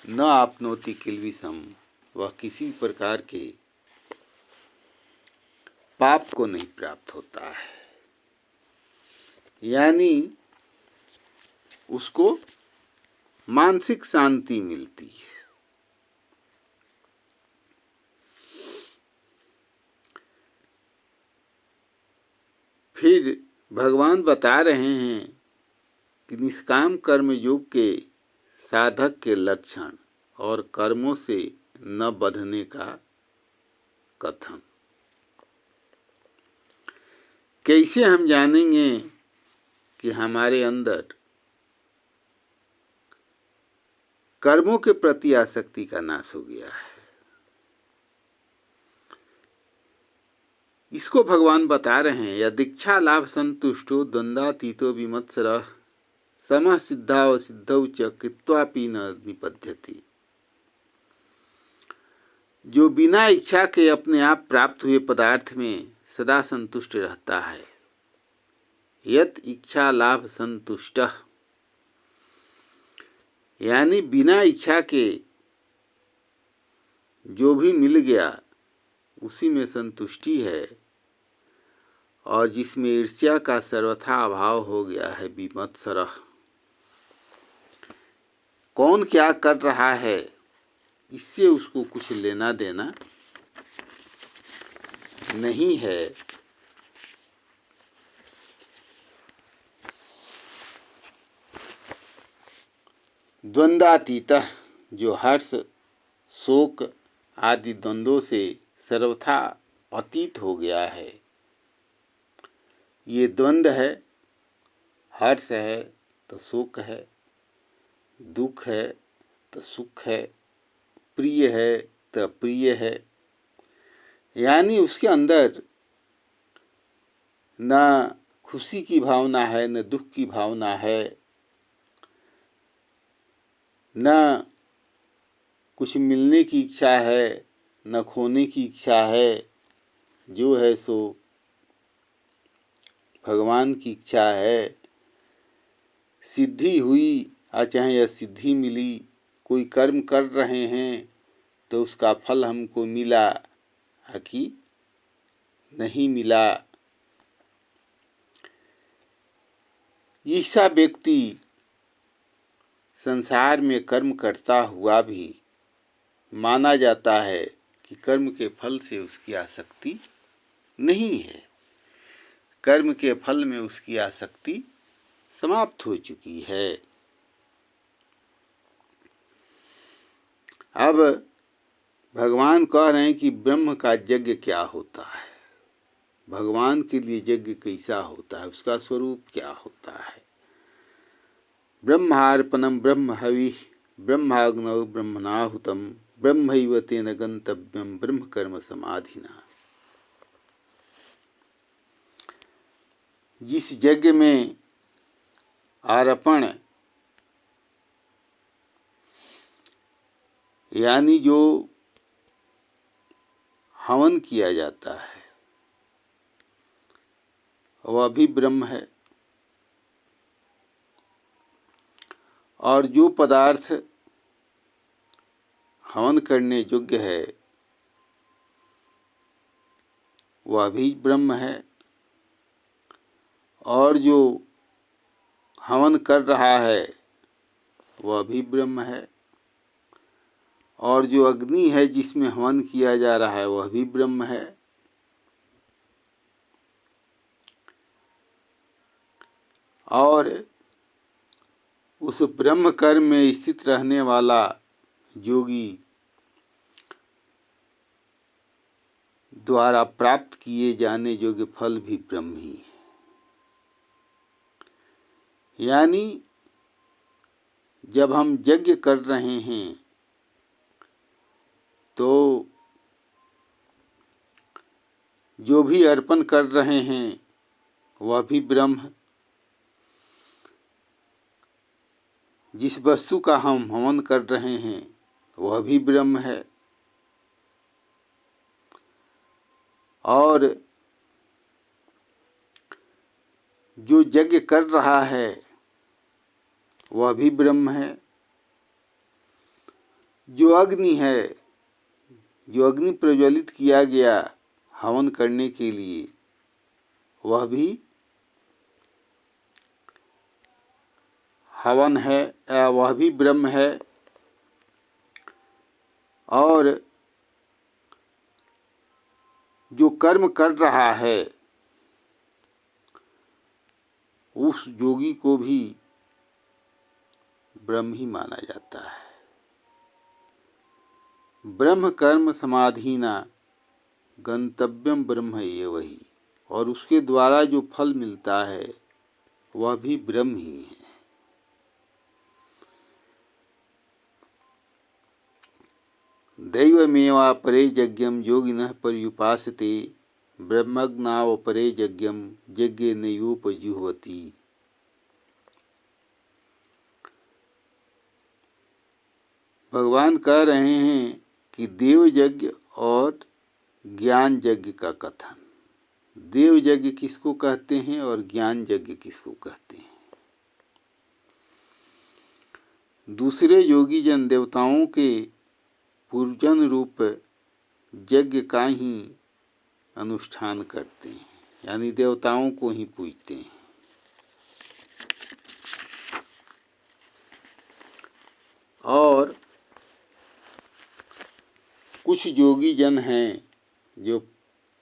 न आपनोति किल्बिषम्, वह किसी प्रकार के पाप को नहीं प्राप्त होता है। यानी उसको मानसिक शांति मिलती है। फिर भगवान बता रहे हैं कि निष्काम कर्म योग के साधक के लक्षण और कर्मों से न बंधने का कथन। कैसे हम जानेंगे कि हमारे अंदर कर्मों के प्रति आसक्ति का नाश हो गया है? इसको भगवान बता रहे हैं, या दीक्षा लाभ संतुष्टो द्वंद्वातीतो विमत्सरः समः सिद्धाव सिद्धौ च कृत्वापि न निपद्यति। जो बिना इच्छा के अपने आप प्राप्त हुए पदार्थ में सदा संतुष्ट रहता है, यत इच्छा लाभ संतुष्टः, यानी बिना इच्छा के जो भी मिल गया उसी में संतुष्टि है, और जिसमें ईर्ष्या का सर्वथा अभाव हो गया है विमत्सरः। कौन क्या कर रहा है इससे उसको कुछ लेना देना नहीं है। द्वंद्वातीतः, जो हर्ष शोक आदि द्वंद्वों से सर्वथा अतीत हो गया है। ये द्वंद्व है, हर्ष है तो शोक है, दुख है तो सुख है, प्रिय है तो अप्रिय है, यानी उसके अंदर न खुशी की भावना है न दुख की भावना है, न कुछ मिलने की इच्छा है न खोने की इच्छा है। जो है सो भगवान की इच्छा है। सिद्धि हुई या चाहे असिद्धि मिली, कोई कर्म कर रहे हैं तो उसका फल हमको मिला कि नहीं मिला, ऐसा व्यक्ति संसार में कर्म करता हुआ भी माना जाता है कि कर्म के फल से उसकी आसक्ति नहीं है, कर्म के फल में उसकी आसक्ति समाप्त हो चुकी है। अब भगवान कह रहे हैं कि ब्रह्म का यज्ञ क्या होता है, भगवान के लिए यज्ञ कैसा होता है, उसका स्वरूप क्या होता है। ब्रह्मार्पणम ब्रह्म हविः ब्रह्माग्नौ ब्रह्मणाहुतम ब्रह्मैव तेन गंतव्यम ब्रह्म कर्म समाधिना। जिस यज्ञ में अर्पण यानी जो हवन किया जाता है वह भी ब्रह्म है, और जो पदार्थ हवन करने योग्य है वह भी ब्रह्म है, और जो हवन कर रहा है वह भी ब्रह्म है, और जो अग्नि है जिसमें हवन किया जा रहा है वह भी ब्रह्म है। और उस ब्रह्म कर्म में स्थित रहने वाला योगी द्वारा प्राप्त किए जाने योग्य फल भी ब्रह्म ही है। यानी जब हम यज्ञ कर रहे हैं तो जो भी अर्पण कर रहे हैं वह भी ब्रह्म, जिस वस्तु का हम हवन कर रहे हैं वह भी ब्रह्म है, और जो यज्ञ कर रहा है वह भी ब्रह्म है। जो अग्नि है, जो अग्नि प्रज्वलित किया गया हवन करने के लिए वह भी हवन है, वह भी ब्रह्म है। और जो कर्म कर रहा है उस योगी को भी ब्रह्म ही माना जाता है। ब्रह्म कर्म समाधिना गंतव्यम ब्रह्म एव ही, और उसके द्वारा जो फल मिलता है वह भी ब्रह्म ही है। दैवमेवा परे यज्ञम योगिनः पर्युपासते ब्रह्मज्ञाव परे यज्ञम यज्ञे नयोपजुह्वति। भगवान कह रहे हैं कि देव यज्ञ और ज्ञान यज्ञ का कथन। देव यज्ञ किसको कहते हैं और ज्ञान यज्ञ किसको कहते हैं? दूसरे योगी जन देवताओं के पूजन रूप यज्ञ का ही अनुष्ठान करते हैं, यानी देवताओं को ही पूजते हैं। और कुछ योगी जन हैं जो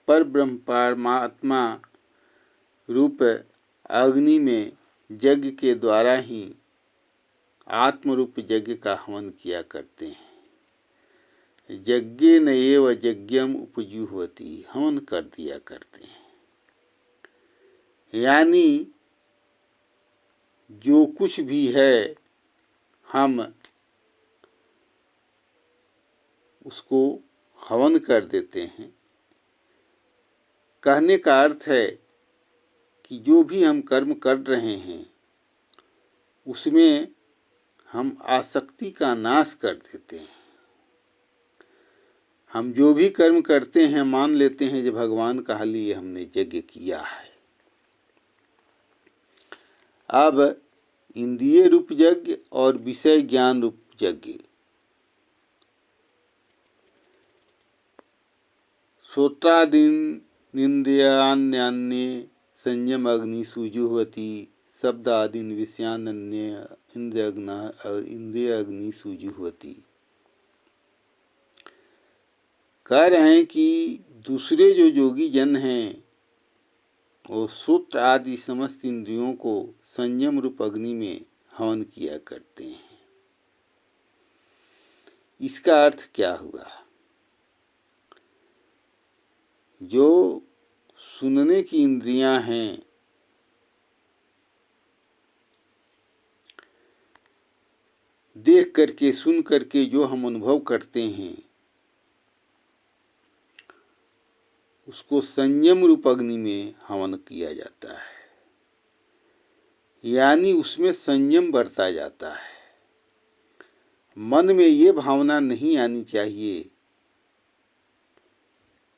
पर ब्रह्म परमात्मा रूप अग्नि में यज्ञ के द्वारा ही आत्म रूप यज्ञ का हवन किया करते हैं। यज्ञेन एव यज्ञम उपजुह्वति, हवन कर दिया करते हैं। यानी जो कुछ भी है हम उसको हवन कर देते हैं। कहने का अर्थ है कि जो भी हम कर्म कर रहे हैं उसमें हम आसक्ति का नाश कर देते हैं। हम जो भी कर्म करते हैं मान लेते हैं जो भगवान का लिए हमने यज्ञ किया है। अब इंद्रिय रूप यज्ञ और विषय ज्ञान रूप यज्ञ। श्रोत्रादीनिन्द्रियाण्यान्ये संयम अग्नि सुजुह्वति, शब्दादीन विषयान्ये इंद्रिय अग्नि सुजुह्वति। कह रहे हैं कि दूसरे जो योगी जन हैं वो श्रोत्र आदि समस्त इंद्रियों को संयम रूप अग्नि में हवन किया करते हैं। इसका अर्थ क्या हुआ? जो सुनने की इंद्रियां हैं देख करके सुन करके जो हम अनुभव करते हैं उसको संयम रूप अग्नि में हवन किया जाता है, यानी उसमें संयम बरता जाता है। मन में ये भावना नहीं आनी चाहिए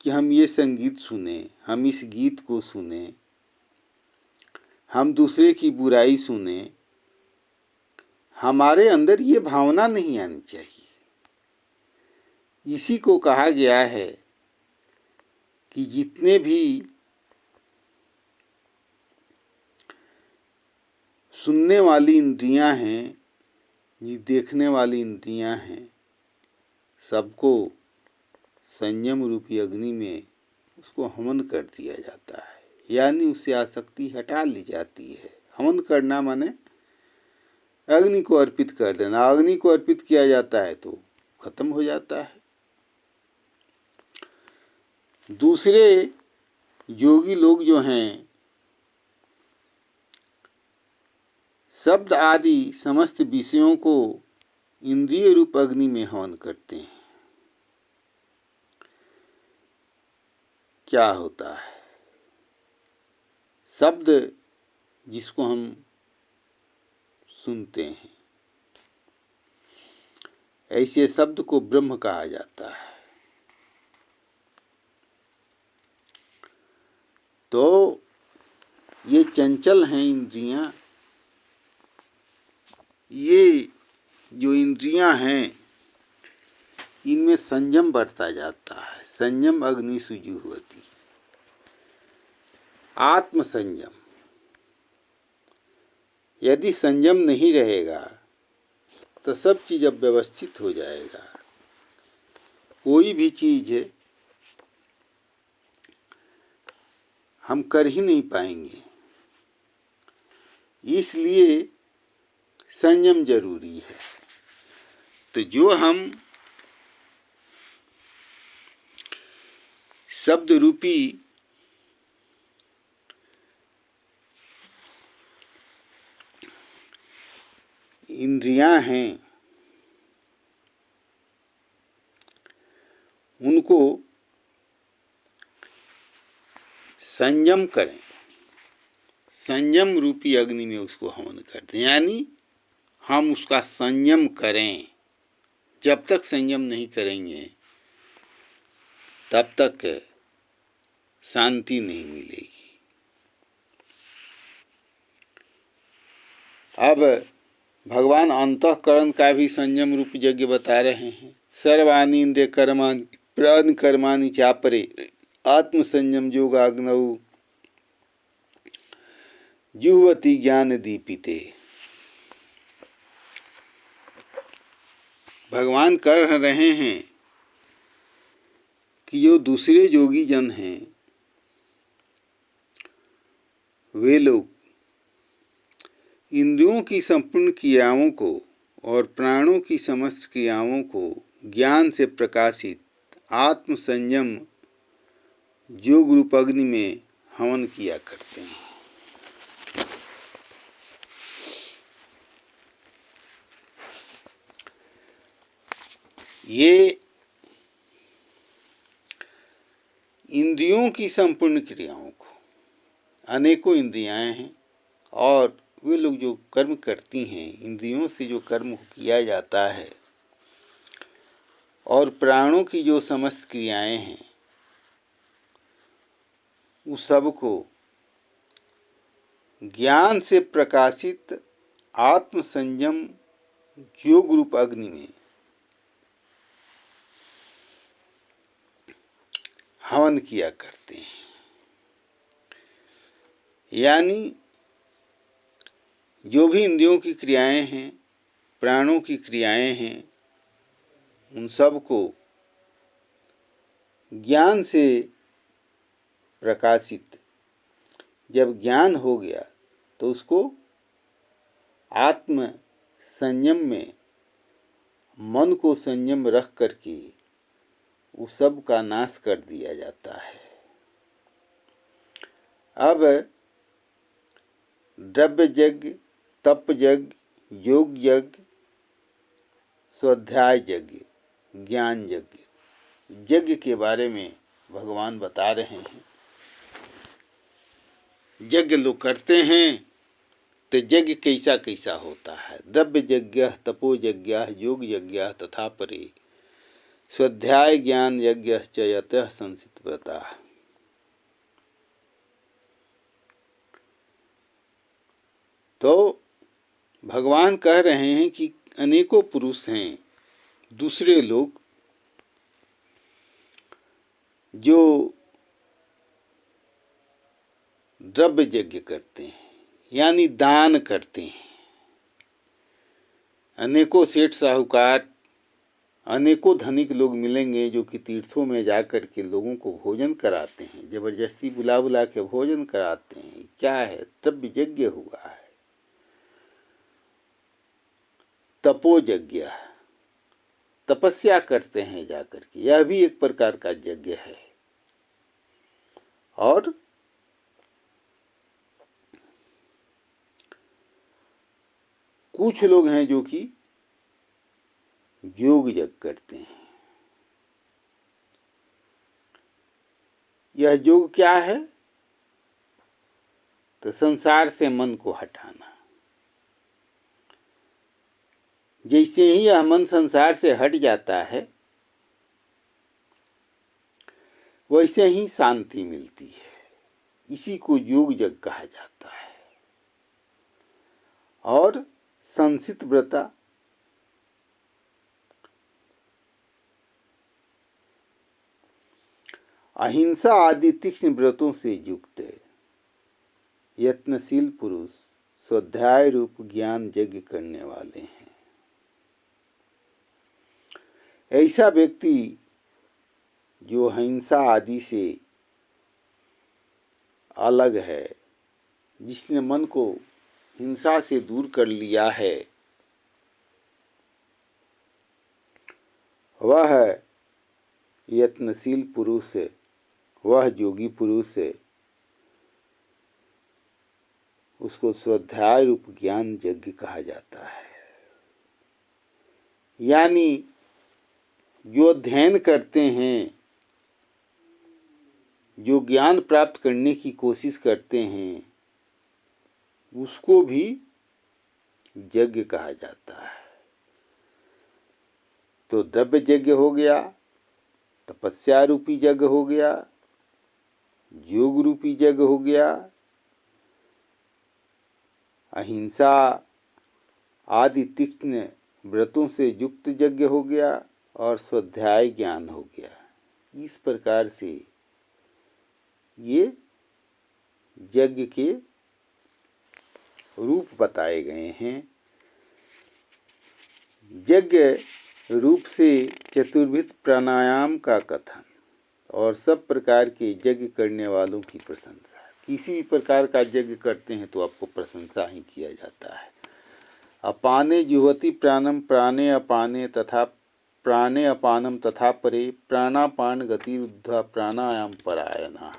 कि हम ये संगीत सुने, हम इस गीत को सुने, हम दूसरे की बुराई सुने। हमारे अंदर ये भावना नहीं आनी चाहिए। इसी को कहा गया है कि जितने भी सुनने वाली इंद्रियां हैं, ये देखने वाली इंद्रियां हैं, सबको संयम रूपी अग्नि में उसको हवन कर दिया जाता है, यानी उससे आसक्ति हटा ली जाती है। हवन करना माने अग्नि को अर्पित कर देना। अग्नि को अर्पित किया जाता है तो खत्म हो जाता है। दूसरे योगी लोग जो हैं शब्द आदि समस्त विषयों को इंद्रिय रूप अग्नि में हवन करते हैं। क्या होता है? शब्द जिसको हम सुनते हैं, ऐसे शब्द को ब्रह्म कहा जाता है। तो ये चंचल हैं इंद्रियां। ये जो इंद्रियां हैं इनमें संयम बरता जाता है। संयम अग्नि सुजुह्वति, आत्म संयम। यदि संयम नहीं रहेगा तो सब चीज अव्यवस्थित हो जाएगा। कोई भी चीज हम कर ही नहीं पाएंगे। इसलिए संयम जरूरी है। तो जो हम शब्द रूपी इंद्रियां हैं उनको संयम करें, संयम रूपी अग्नि में उसको हवन कर दें, यानी हम उसका संयम करें, जब तक संयम नहीं करेंगे तब तक शांति नहीं मिलेगी। अब भगवान अंतःकरण का भी संयम रूप यज्ञ बता रहे हैं। सर्वाणि इंद्रिय कर्माणि प्राण कर्माणि चापरे आत्म संयम योगाग्नौ जुह्वति ज्ञान दीपिते। भगवान कह रहे हैं कि जो दूसरे योगी जन हैं वे लोग इंद्रियों की संपूर्ण क्रियाओं को और प्राणों की समस्त क्रियाओं को ज्ञान से प्रकाशित आत्म संयम योग रूप अग्नि में हवन किया करते हैं। ये इंद्रियों की संपूर्ण क्रियाओं को, अनेकों इंद्रियां हैं और वे लोग जो कर्म करती हैं, इंद्रियों से जो कर्म किया जाता है और प्राणों की जो समस्त क्रियाएं हैं, उस सब को ज्ञान से प्रकाशित आत्म संयम योग रूप अग्नि में हवन किया करते हैं। यानी जो भी इंद्रियों की क्रियाएं हैं, प्राणों की क्रियाएं हैं, उन सब को ज्ञान से प्रकाशित जब ज्ञान हो गया तो उसको आत्म संयम में मन को संयम रख करके उस सब का नाश कर दिया जाता है। अब द्रव्य यज्ञ, तप यज्ञ, योग यज्ञ, स्वाध्याय यज्ञ, ज्ञान यज्ञ, यज्ञ के बारे में भगवान बता रहे हैं। यज्ञ लोग करते हैं तो यज्ञ कैसा कैसा होता है। द्रव्य यज्ञ, तपो यज्ञ, योग यज्ञ तथा परे स्वाध्याय ज्ञान यज्ञश्च यतः संसित व्रता। तो भगवान कह रहे हैं कि अनेकों पुरुष हैं, दूसरे लोग जो द्रव्य यज्ञ करते हैं, यानी दान करते हैं। अनेकों सेठ साहूकार, अनेकों धनिक लोग मिलेंगे जो कि तीर्थों में जाकर के लोगों को भोजन कराते हैं, जबरदस्ती बुला बुला के भोजन कराते हैं। क्या है? द्रव्य यज्ञ हुआ है। तपो यज्ञ, तपस्या करते हैं जाकर के, यह भी एक प्रकार का यज्ञ है। और कुछ लोग हैं जो कि योग यज्ञ करते हैं। यह योग क्या है? तो संसार से मन को हटाना। जैसे ही यह मन संसार से हट जाता है वैसे ही शांति मिलती है। इसी को योग यज्ञ कहा जाता है। और संसित व्रता, अहिंसा आदि तीक्ष्ण व्रतों से युक्त यत्नशील पुरुष स्वाध्याय रूप ज्ञान यज्ञ करने वाले हैं। ऐसा व्यक्ति जो अहिंसा आदि से अलग है, जिसने मन को हिंसा से दूर कर लिया है, वह यत्नशील पुरुष, वह योगी पुरुष उसको स्वाध्याय रूप ज्ञान यज्ञ कहा जाता है। यानी जो अध्ययन करते हैं, जो ज्ञान प्राप्त करने की कोशिश करते हैं, उसको भी यज्ञ कहा जाता है। तो द्रव्य यज्ञ हो गया, तपस्या रूपी यज्ञ हो गया, योग रूपी यज्ञ हो गया, अहिंसा आदि तीक्ष्ण व्रतों से युक्त यज्ञ हो गया और स्वाध्याय ज्ञान हो गया। इस प्रकार से ये यज्ञ के रूप बताए गए हैं। यज्ञ रूप से चतुर्विध प्राणायाम का कथन और सब प्रकार के यज्ञ करने वालों की प्रशंसा। किसी भी प्रकार का यज्ञ करते हैं तो आपको प्रशंसा ही किया जाता है। अपाने जुहति प्राणम प्राणे अपाने तथा प्राणे अपानम तथा परे प्राणापान गतिरुद्ध्वा प्राणायाम परायणा।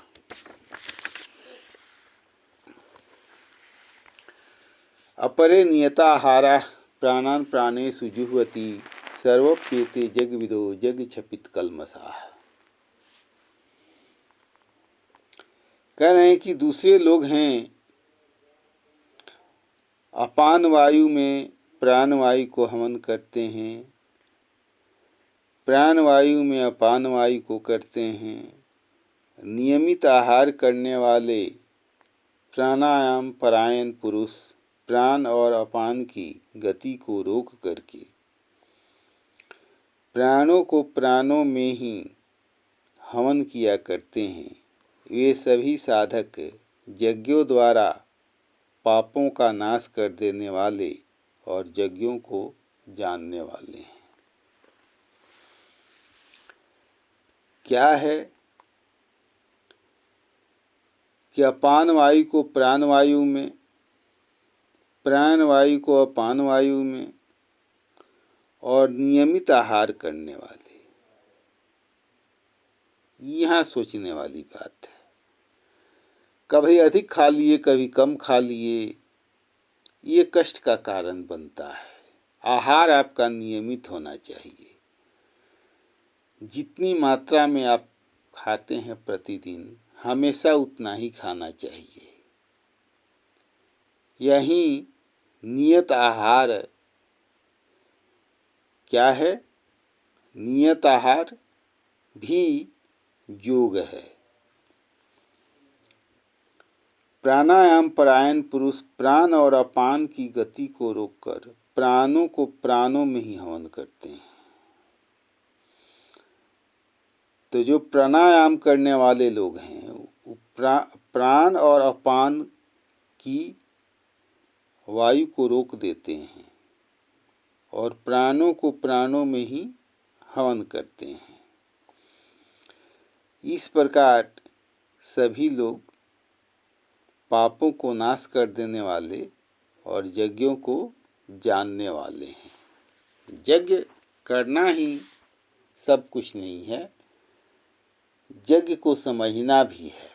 अपरे नियताहारा प्राणान प्राणेषु जुह्वति सर्वप्येते जगविदो जगछपित कल्मषाः। कह रहे हैं कि दूसरे लोग हैं अपान वायु में प्राण वायु को हवन करते हैं, प्राण वायु में अपान वायु को करते हैं। नियमित आहार करने वाले प्राणायाम परायण पुरुष प्राण और अपान की गति को रोक करके प्राणों को प्राणों में ही हवन किया करते हैं। वे सभी साधक यज्ञों द्वारा पापों का नाश कर देने वाले और यज्ञों को जानने वाले हैं। क्या है कि अपान वायु को प्राण वायु में, प्राण वायु को अपान वायु में और नियमित आहार करने वाले। यहाँ सोचने वाली बात है। कभी अधिक खा लिए, कभी कम खा लिए, ये कष्ट का कारण बनता है। आहार आपका नियमित होना चाहिए। जितनी मात्रा में आप खाते हैं प्रतिदिन, हमेशा उतना ही खाना चाहिए। यही नियत आहार क्या है? नियत आहार भी योग है। प्राणायाम परायण पुरुष प्राण और अपान की गति को रोककर प्राणों को प्राणों में ही हवन करते हैं। तो जो प्राणायाम करने वाले लोग हैं वो प्राण और अपान की वायु को रोक देते हैं और प्राणों को प्राणों में ही हवन करते हैं। इस प्रकार सभी लोग पापों को नाश कर देने वाले और यज्ञों को जानने वाले हैं। यज्ञ करना ही सब कुछ नहीं है, यज्ञ को समझना भी है।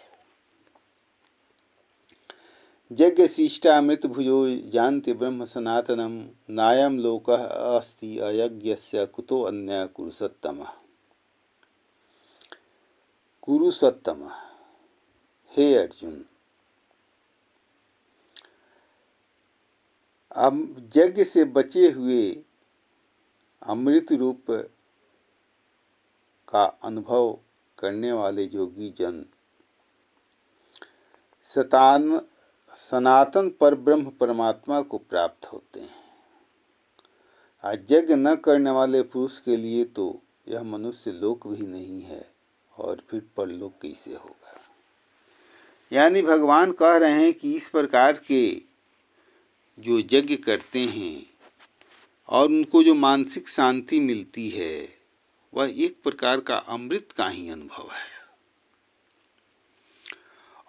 यज्ञ शिष्टा अमृत भुजो जानते ब्रह्म सनातनम नायम लोकः अस्ति अयज्ञस्य कुतो अन्य कुरुसत्तमः। कुरुसत्तमः, हे अर्जुन, अब यज्ञ से बचे हुए अमृत रूप का अनुभव करने वाले योगी जन सनातन पर ब्रह्म परमात्मा को प्राप्त होते हैं। आज यज्ञ न करने वाले पुरुष के लिए तो यह मनुष्य लोक भी नहीं है और फिर परलोक कैसे होगा। यानी भगवान कह रहे हैं कि इस प्रकार के जो यज्ञ करते हैं और उनको जो मानसिक शांति मिलती है वह एक प्रकार का अमृत का ही अनुभव है।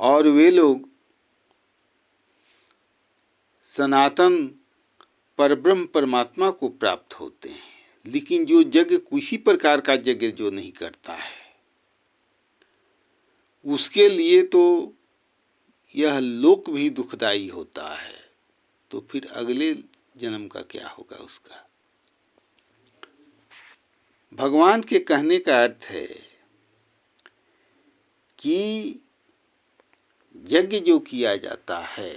और वे लोग सनातन परब्रह्म परमात्मा को प्राप्त होते हैं। लेकिन जो यज्ञ किसी प्रकार का यज्ञ जो नहीं करता है उसके लिए तो यह लोक भी दुखदाई होता है। तो फिर अगले जन्म का क्या होगा उसका। भगवान के कहने का अर्थ है कि यज्ञ जो किया जाता है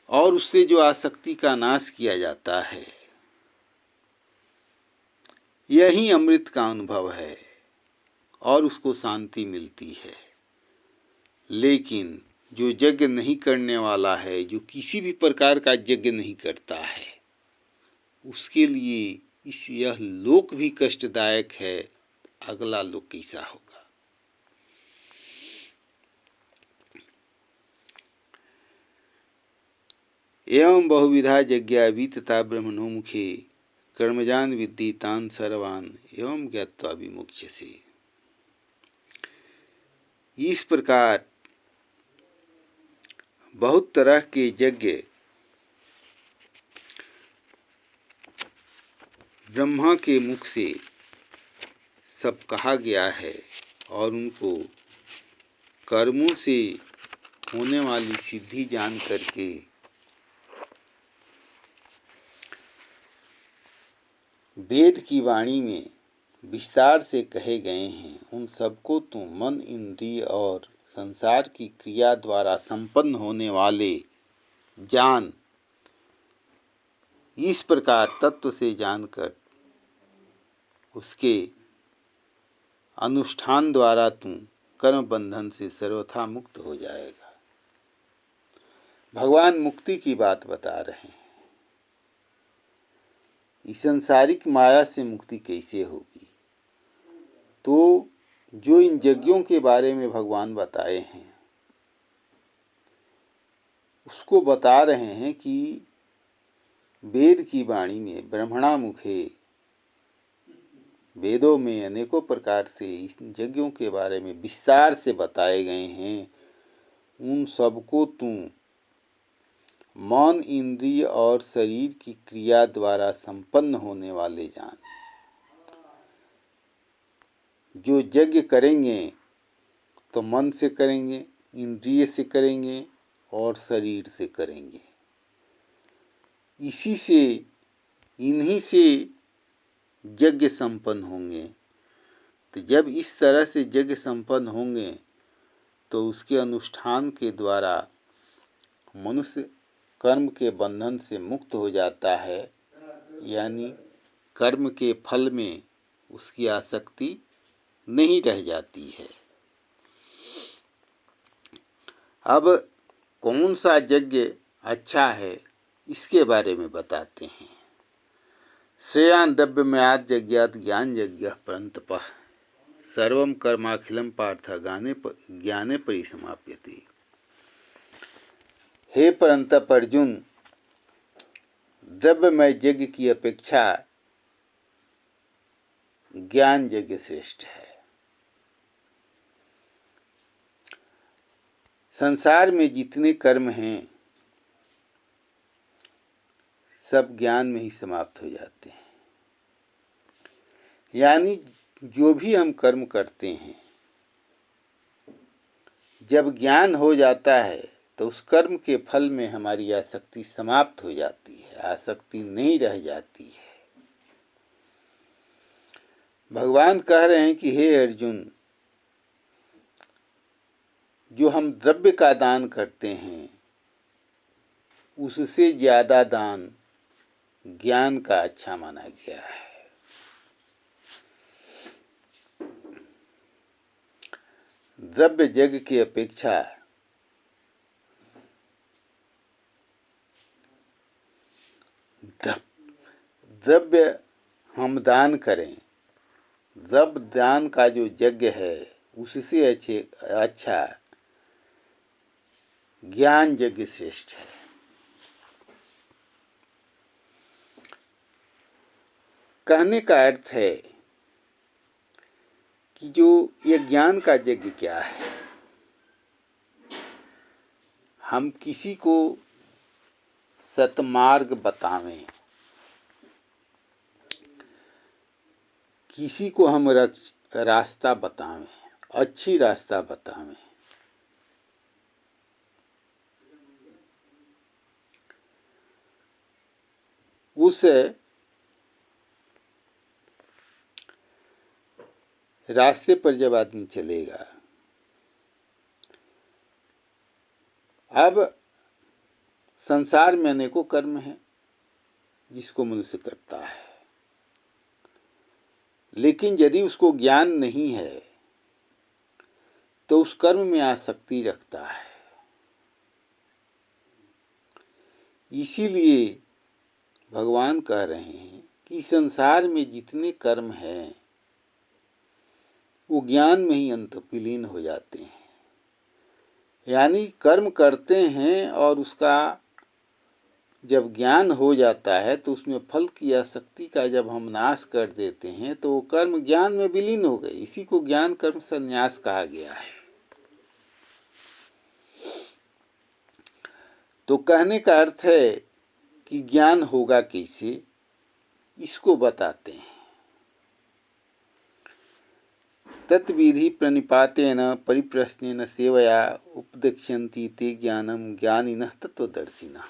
और उससे जो आसक्ति का नाश किया जाता है यही अमृत का अनुभव है और उसको शांति मिलती है। लेकिन जो यज्ञ नहीं करने वाला है, जो किसी भी प्रकार का यज्ञ नहीं करता है, उसके लिए यह लोक भी कष्टदायक है, अगला लोक कैसा होगा। एवं बहुविधा यज्ञा वितता ब्रह्मणो मुखे कर्मजान विद्धि तान सर्वान एवं ज्ञात्वा विमुच्यसे। इस प्रकार बहुत तरह के यज्ञ ब्रह्मा के मुख से सब कहा गया है और उनको कर्मों से होने वाली सिद्धि जान करके वेद की वाणी में विस्तार से कहे गए हैं। उन सबको तुम मन, इंद्रिय और संसार की क्रिया द्वारा संपन्न होने वाले जान। इस प्रकार तत्व से जानकर उसके अनुष्ठान द्वारा तुम कर्म बंधन से सर्वथा मुक्त हो जाएगा। भगवान मुक्ति की बात बता रहे हैं। इस संसारिक माया से मुक्ति कैसे होगी? तो जो इन यज्ञों के बारे में भगवान बताए हैं, उसको बता रहे हैं कि वेद की वाणी में ब्रह्मणा मुखे, वेदों में अनेकों प्रकार से इस यज्ञों के बारे में विस्तार से बताए गए हैं। उन सबको तुम मन, इंद्रिय और शरीर की क्रिया द्वारा संपन्न होने वाले जान। जो यज्ञ करेंगे तो मन से करेंगे, इंद्रिय से करेंगे और शरीर से करेंगे। इसी से, इन्हीं से यज्ञ संपन्न होंगे। तो जब इस तरह से यज्ञ संपन्न होंगे तो उसके अनुष्ठान के द्वारा मनुष्य कर्म के बंधन से मुक्त हो जाता है, यानी कर्म के फल में उसकी आसक्ति नहीं रह जाती है। अब कौन सा यज्ञ अच्छा है इसके बारे में बताते हैं। श्रेयान् द्रव्यमयात् यज्ञात् ज्ञान यज्ञ परन्तपः सर्वं कर्माखिलं पार्थ ज्ञाने परिसमाप्यते। हे परंतप अर्जुन, द्रव्यमय यज्ञ की अपेक्षा ज्ञान यज्ञ श्रेष्ठ है। संसार में जितने कर्म हैं सब ज्ञान में ही समाप्त हो जाते हैं। यानी जो भी हम कर्म करते हैं, जब ज्ञान हो जाता है तो उस कर्म के फल में हमारी आसक्ति समाप्त हो जाती है, आसक्ति नहीं रह जाती है। भगवान कह रहे हैं कि हे अर्जुन, जो हम द्रव्य का दान करते हैं उससे ज्यादा दान ज्ञान का अच्छा माना गया है। द्रव्य यज्ञ की अपेक्षा द्रव्य हम दान करें, द्रव्य दान का जो यज्ञ है उससे अच्छा ज्ञान यज्ञ श्रेष्ठ है। कहने का अर्थ है कि जो ये ज्ञान का यज्ञ क्या है, हम किसी को सतमार्ग बतावें, किसी को हम रास्ता बतावें, अच्छी रास्ता बतावें, उस रास्ते पर जब आदमी चलेगा, अब संसार में अनेकों कर्म हैं जिसको मनुष्य करता है। लेकिन यदि उसको ज्ञान नहीं है तो उस कर्म में आसक्ति रखता है। इसीलिए भगवान कह रहे हैं कि संसार में जितने कर्म हैं वो ज्ञान में ही अंत विलीन हो जाते हैं। यानी कर्म करते हैं और उसका जब ज्ञान हो जाता है तो उसमें फल की आसक्ति का जब हम नाश कर देते हैं तो वो कर्म ज्ञान में विलीन हो गए। इसी को ज्ञान कर्म संन्यास कहा गया है। तो कहने का अर्थ है कि ज्ञान होगा कैसे, इसको बताते हैं। तत्विधि प्रणिपातेन परिप्रश्नेन सेवया उपदेक्ष्यन्ति ते ज्ञानम ज्ञानिनः तत्वदर्शिनः।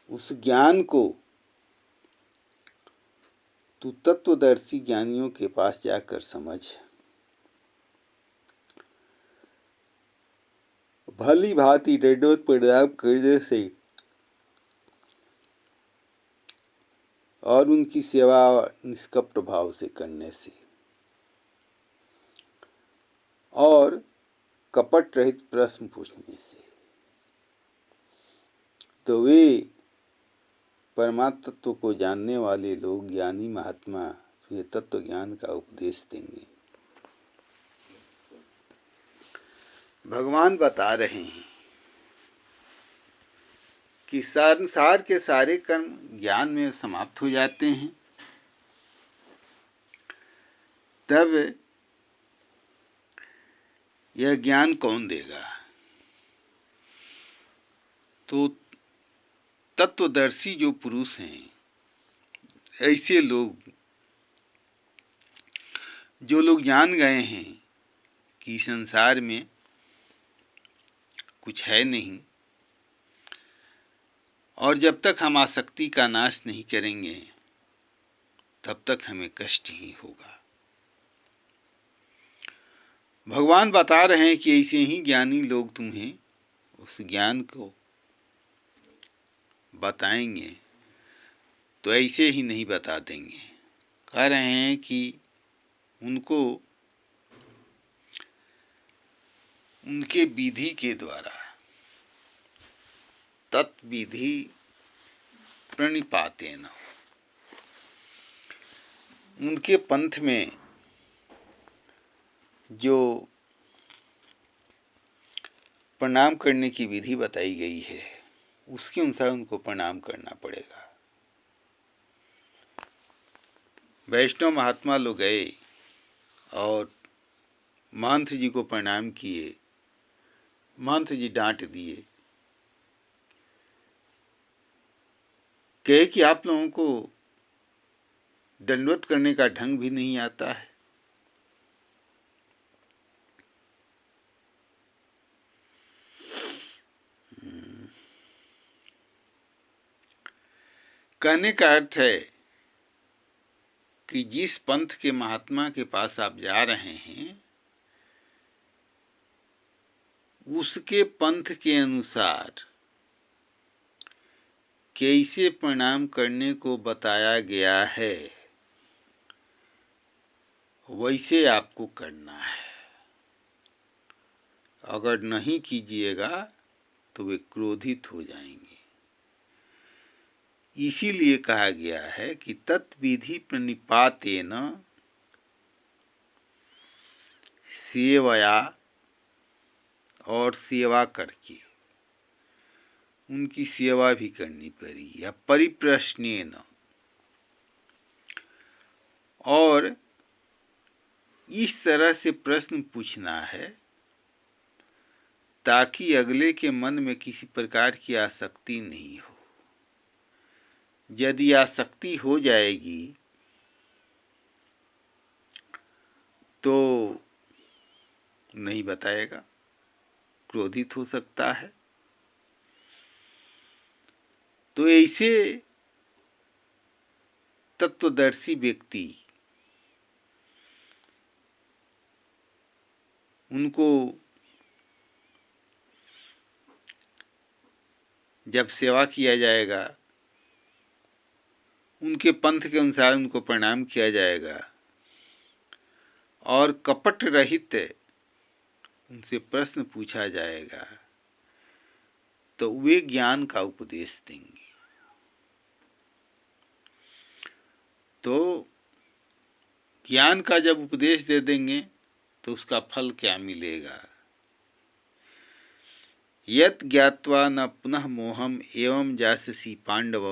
उस ज्ञान को तू तत्वदर्शी ज्ञानियों के पास जाकर समझ। भली भांति दंडवत प्रणाम करने से और उनकी सेवा निष्कपट भाव से करने से और कपट रहित प्रश्न पूछने से तो वे परमात्म तत्व को जानने वाले लोग, ज्ञानी महात्मा, ये तत्व ज्ञान का उपदेश देंगे। भगवान बता रहे हैं कि संसार के सारे कर्म ज्ञान में समाप्त हो जाते हैं। तब यह ज्ञान कौन देगा? तो तत्वदर्शी जो पुरुष हैं, ऐसे लोग जो लोग जान गए हैं कि संसार में कुछ है नहीं और जब तक हम आसक्ति का नाश नहीं करेंगे तब तक हमें कष्ट ही होगा। भगवान बता रहे हैं कि ऐसे ही ज्ञानी लोग तुम्हें उस ज्ञान को बताएंगे, तो ऐसे ही नहीं बता देंगे। कह रहे हैं कि उनको उनके विधि के द्वारा तत्विधि प्रणिपातेन, उनके पंथ में जो प्रणाम करने की विधि बताई गई है उसके अनुसार उनको प्रणाम करना पड़ेगा। वैष्णव महात्मा लोग गए और महंत जी को प्रणाम किए। महंत जी डांट दिए, कहे कि आप लोगों को दंडवत करने का ढंग भी नहीं आता है। कहने का अर्थ है कि जिस पंथ के महात्मा के पास आप जा रहे हैं उसके पंथ के अनुसार कैसे प्रणाम करने को बताया गया है वैसे आपको करना है। अगर नहीं कीजिएगा तो वे क्रोधित हो जाएंगे। इसीलिए कहा गया है कि तत्विधि प्रणिपातेन सेवया, और सेवा करके उनकी सेवा भी करनी पड़ेगी। या परिप्रश्नेन, और इस तरह से प्रश्न पूछना है ताकि अगले के मन में किसी प्रकार की आसक्ति नहीं हो। यदि आसक्ति हो जाएगी तो नहीं बताएगा, क्रोधित हो सकता है। तो ऐसे तत्वदर्शी व्यक्ति उनको जब सेवा किया जाएगा उनके पंथ के अनुसार उनको प्रणाम किया जाएगा और कपट रहित उनसे प्रश्न पूछा जाएगा तो वे ज्ञान का उपदेश देंगे। तो ज्ञान का जब उपदेश दे देंगे तो उसका फल क्या मिलेगा? यत ज्ञात्वा न पुनः मोहम एवं जाससी पांडव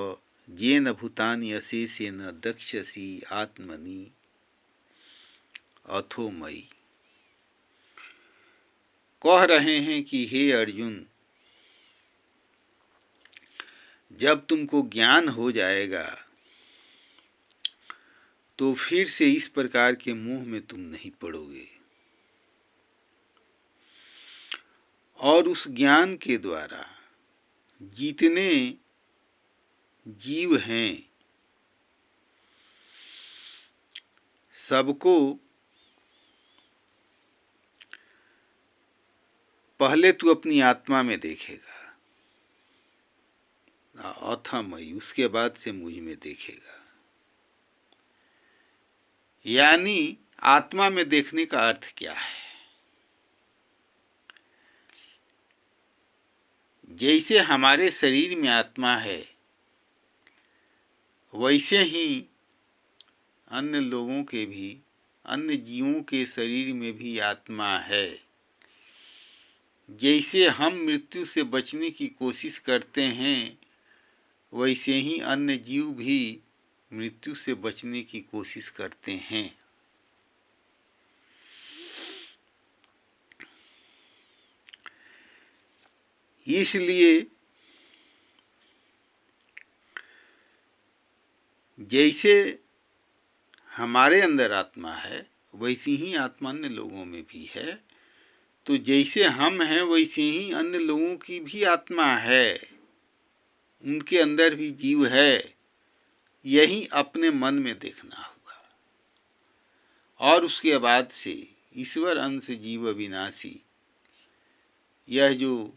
येन भूतानि अशेषेण दक्षसी आत्मनि अथो मयि। कह रहे हैं कि हे अर्जुन, जब तुमको ज्ञान हो जाएगा तो फिर से इस प्रकार के मोह में तुम नहीं पड़ोगे और उस ज्ञान के द्वारा जितने जीव हैं सबको पहले तू अपनी आत्मा में देखेगा, अथमयि, उसके बाद से मुझ में देखेगा। यानी आत्मा में देखने का अर्थ क्या है? जैसे हमारे शरीर में आत्मा है वैसे ही अन्य लोगों के भी, अन्य जीवों के शरीर में भी आत्मा है। जैसे हम मृत्यु से बचने की कोशिश करते हैं वैसे ही अन्य जीव भी मृत्यु से बचने की कोशिश करते हैं। इसलिए जैसे हमारे अंदर आत्मा है वैसी ही आत्मा अन्य लोगों में भी है। तो जैसे हम हैं वैसे ही अन्य लोगों की भी आत्मा है, उनके अंदर भी जीव है। यही अपने मन में देखना होगा और उसके बाद से ईश्वर अंश जीव अविनाशी, यह जो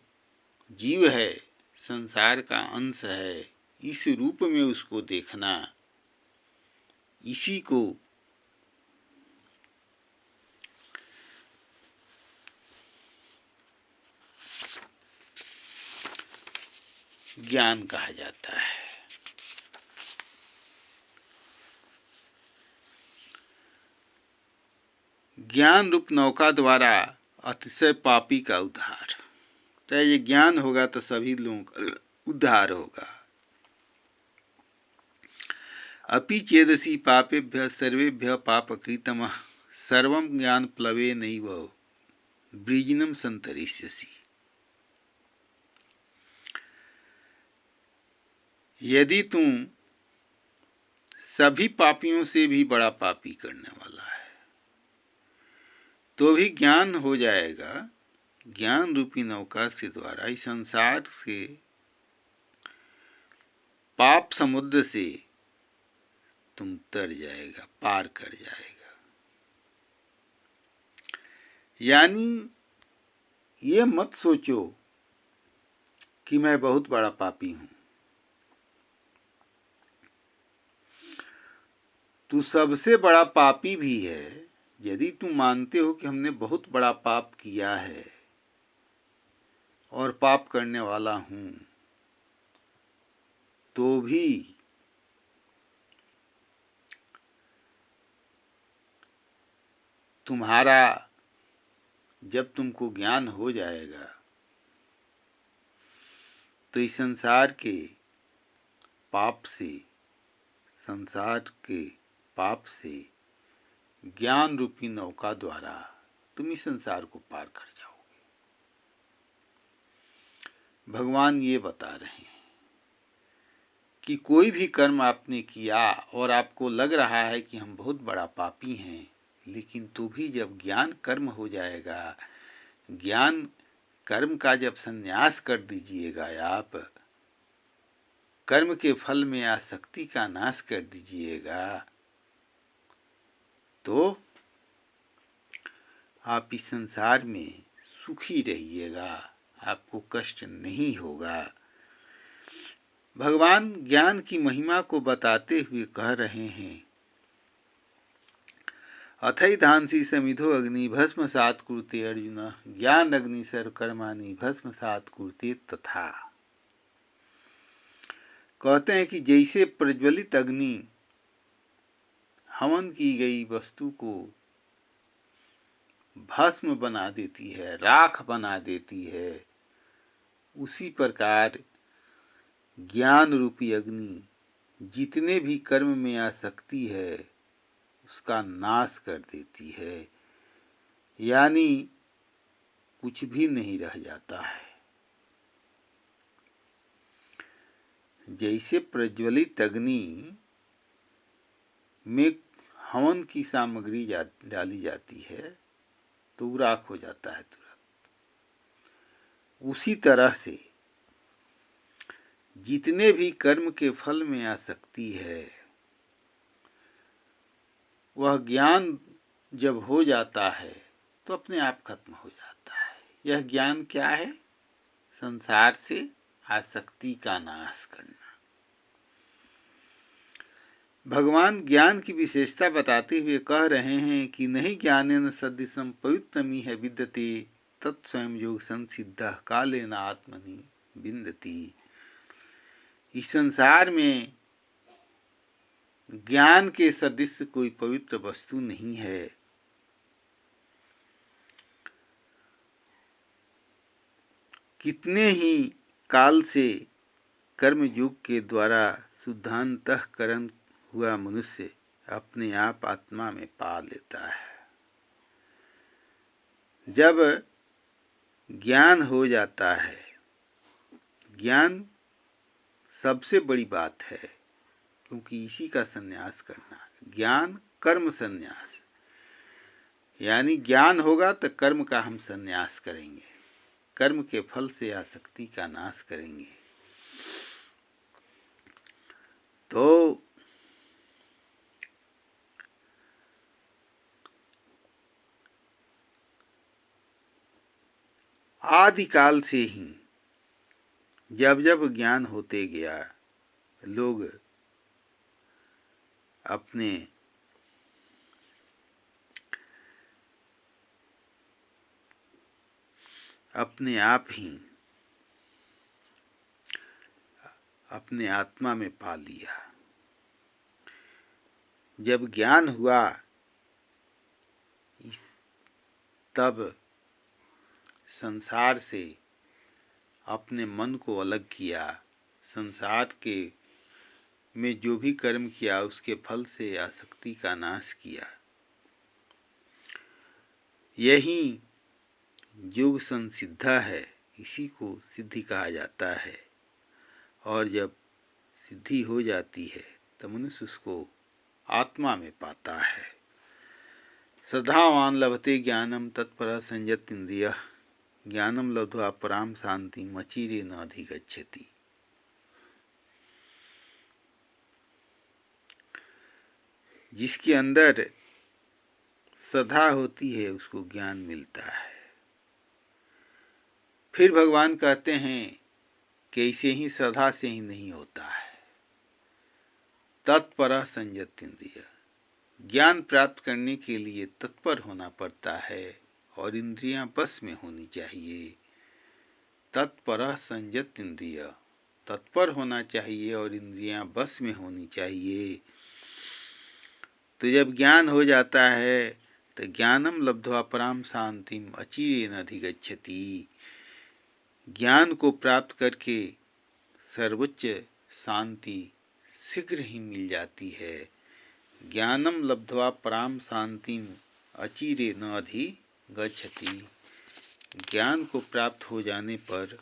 जीव है संसार का अंश है, इस रूप में उसको देखना, इसी को ज्ञान कहा जाता है। ज्ञान रूप नौका द्वारा अतिशय पापी का उद्धार। तो ये ज्ञान होगा तो सभी लोगों का उद्धार होगा। अपि चेदसि पापेभ्यः सर्वेभ्यः पापकृतम् सर्वं ज्ञान प्लवेनैव वृजिनं सन्तरिष्यसि। यदि तुम सभी पापियों से भी बड़ा पापी करने वाला है तो भी ज्ञान हो जाएगा। ज्ञान रूपी नौका से द्वारा इस संसार से पाप समुद्र से तुम तर जाएगा, पार कर जाएगा। यानी ये मत सोचो कि मैं बहुत बड़ा पापी हूं। तू सबसे बड़ा पापी भी है। यदि तुम मानते हो कि हमने बहुत बड़ा पाप किया है और पाप करने वाला हूं, तो भी तुम्हारा जब तुमको ज्ञान हो जाएगा तो इस संसार के पाप से, संसार के पाप से ज्ञान रूपी नौका द्वारा तुम इस संसार को पार कर जाओगे। भगवान ये बता रहे हैं कि कोई भी कर्म आपने किया और आपको लग रहा है कि हम बहुत बड़ा पापी हैं, लेकिन तो भी जब ज्ञान कर्म हो जाएगा, ज्ञान कर्म का जब संन्यास कर दीजिएगा, आप कर्म के फल में आसक्ति का नाश कर दीजिएगा, तो आप इस संसार में सुखी रहिएगा, आपको कष्ट नहीं होगा। भगवान ज्ञान की महिमा को बताते हुए कह रहे हैं, अथैधांसी समिधो अग्नि भस्मसात् कुरुते अर्जुन ज्ञान अग्नि सर्वकर्माणि भस्मसात् कुरुते तथा। कहते हैं कि जैसे प्रज्वलित अग्नि हवन की गई वस्तु को भस्म बना देती है, राख बना देती है, उसी प्रकार ज्ञान रूपी अग्नि जितने भी कर्म में आसक्ति है उसका नाश कर देती है, यानी कुछ भी नहीं रह जाता है। जैसे प्रज्वलित अग्नि में हवन की सामग्री डाली जाती है तो राख हो जाता है तुरंत, उसी तरह से जितने भी कर्म के फल में आसक्ति है वह ज्ञान जब हो जाता है तो अपने आप खत्म हो जाता है। यह ज्ञान क्या है? संसार से आसक्ति का नाश करना। भगवान ज्ञान की विशेषता बताते हुए कह रहे हैं कि नहीं ज्ञानेन सदृशं पवित्रमिह विद्यते तत्स्वयं योग संसिद्धः कालेन आत्मनि विन्दति। इस संसार में ज्ञान के सदृश कोई पवित्र वस्तु नहीं है। कितने ही काल से कर्मयोग के द्वारा शुद्धांतःकरण हुआ मनुष्य अपने आप आत्मा में पा लेता है। जब ज्ञान हो जाता है, ज्ञान सबसे बड़ी बात है, क्योंकि इसी का संन्यास करना, ज्ञान कर्म संन्यास, यानी ज्ञान होगा तो कर्म का हम संन्यास करेंगे, कर्म के फल से आसक्ति का नाश करेंगे। तो आदिकाल से ही जब जब ज्ञान होते गया, लोग अपने आप ही अपने आत्मा में पा लिया। जब ज्ञान हुआ तब संसार से अपने मन को अलग किया, संसार के में जो भी कर्म किया उसके फल से आसक्ति का नाश किया। यही योग संसिद्धा है, इसी को सिद्धि कहा जाता है। और जब सिद्धि हो जाती है तो मनुष्य उसको आत्मा में पाता है। श्रद्धावान लभते ज्ञानम तत्परः संयत इंद्रियः ज्ञानम लब्ध्वा पराम शांतिम अचिरेण अधिगच्छति। जिसके अंदर श्रद्धा होती है उसको ज्ञान मिलता है। फिर भगवान कहते हैं कि ऐसे ही श्रद्धा से ही नहीं होता है, तत्परः संयत इंद्रियः, ज्ञान प्राप्त करने के लिए तत्पर होना पड़ता है और इंद्रियां बस में होनी चाहिए। तत्परः संयत इंद्रियः, तत्पर होना चाहिए और इंद्रियां बस में होनी चाहिए। तो जब ज्ञान हो जाता है तो ज्ञानम लब्ध्वा पराम शांतिम अचिरेण अधिगच्छति, ज्ञान को प्राप्त करके सर्वोच्च शांति शीघ्र ही मिल जाती है। ज्ञानम लब्ध्वा पराम शांतिम अचिरेण अधिगच्छति, ज्ञान को प्राप्त हो जाने पर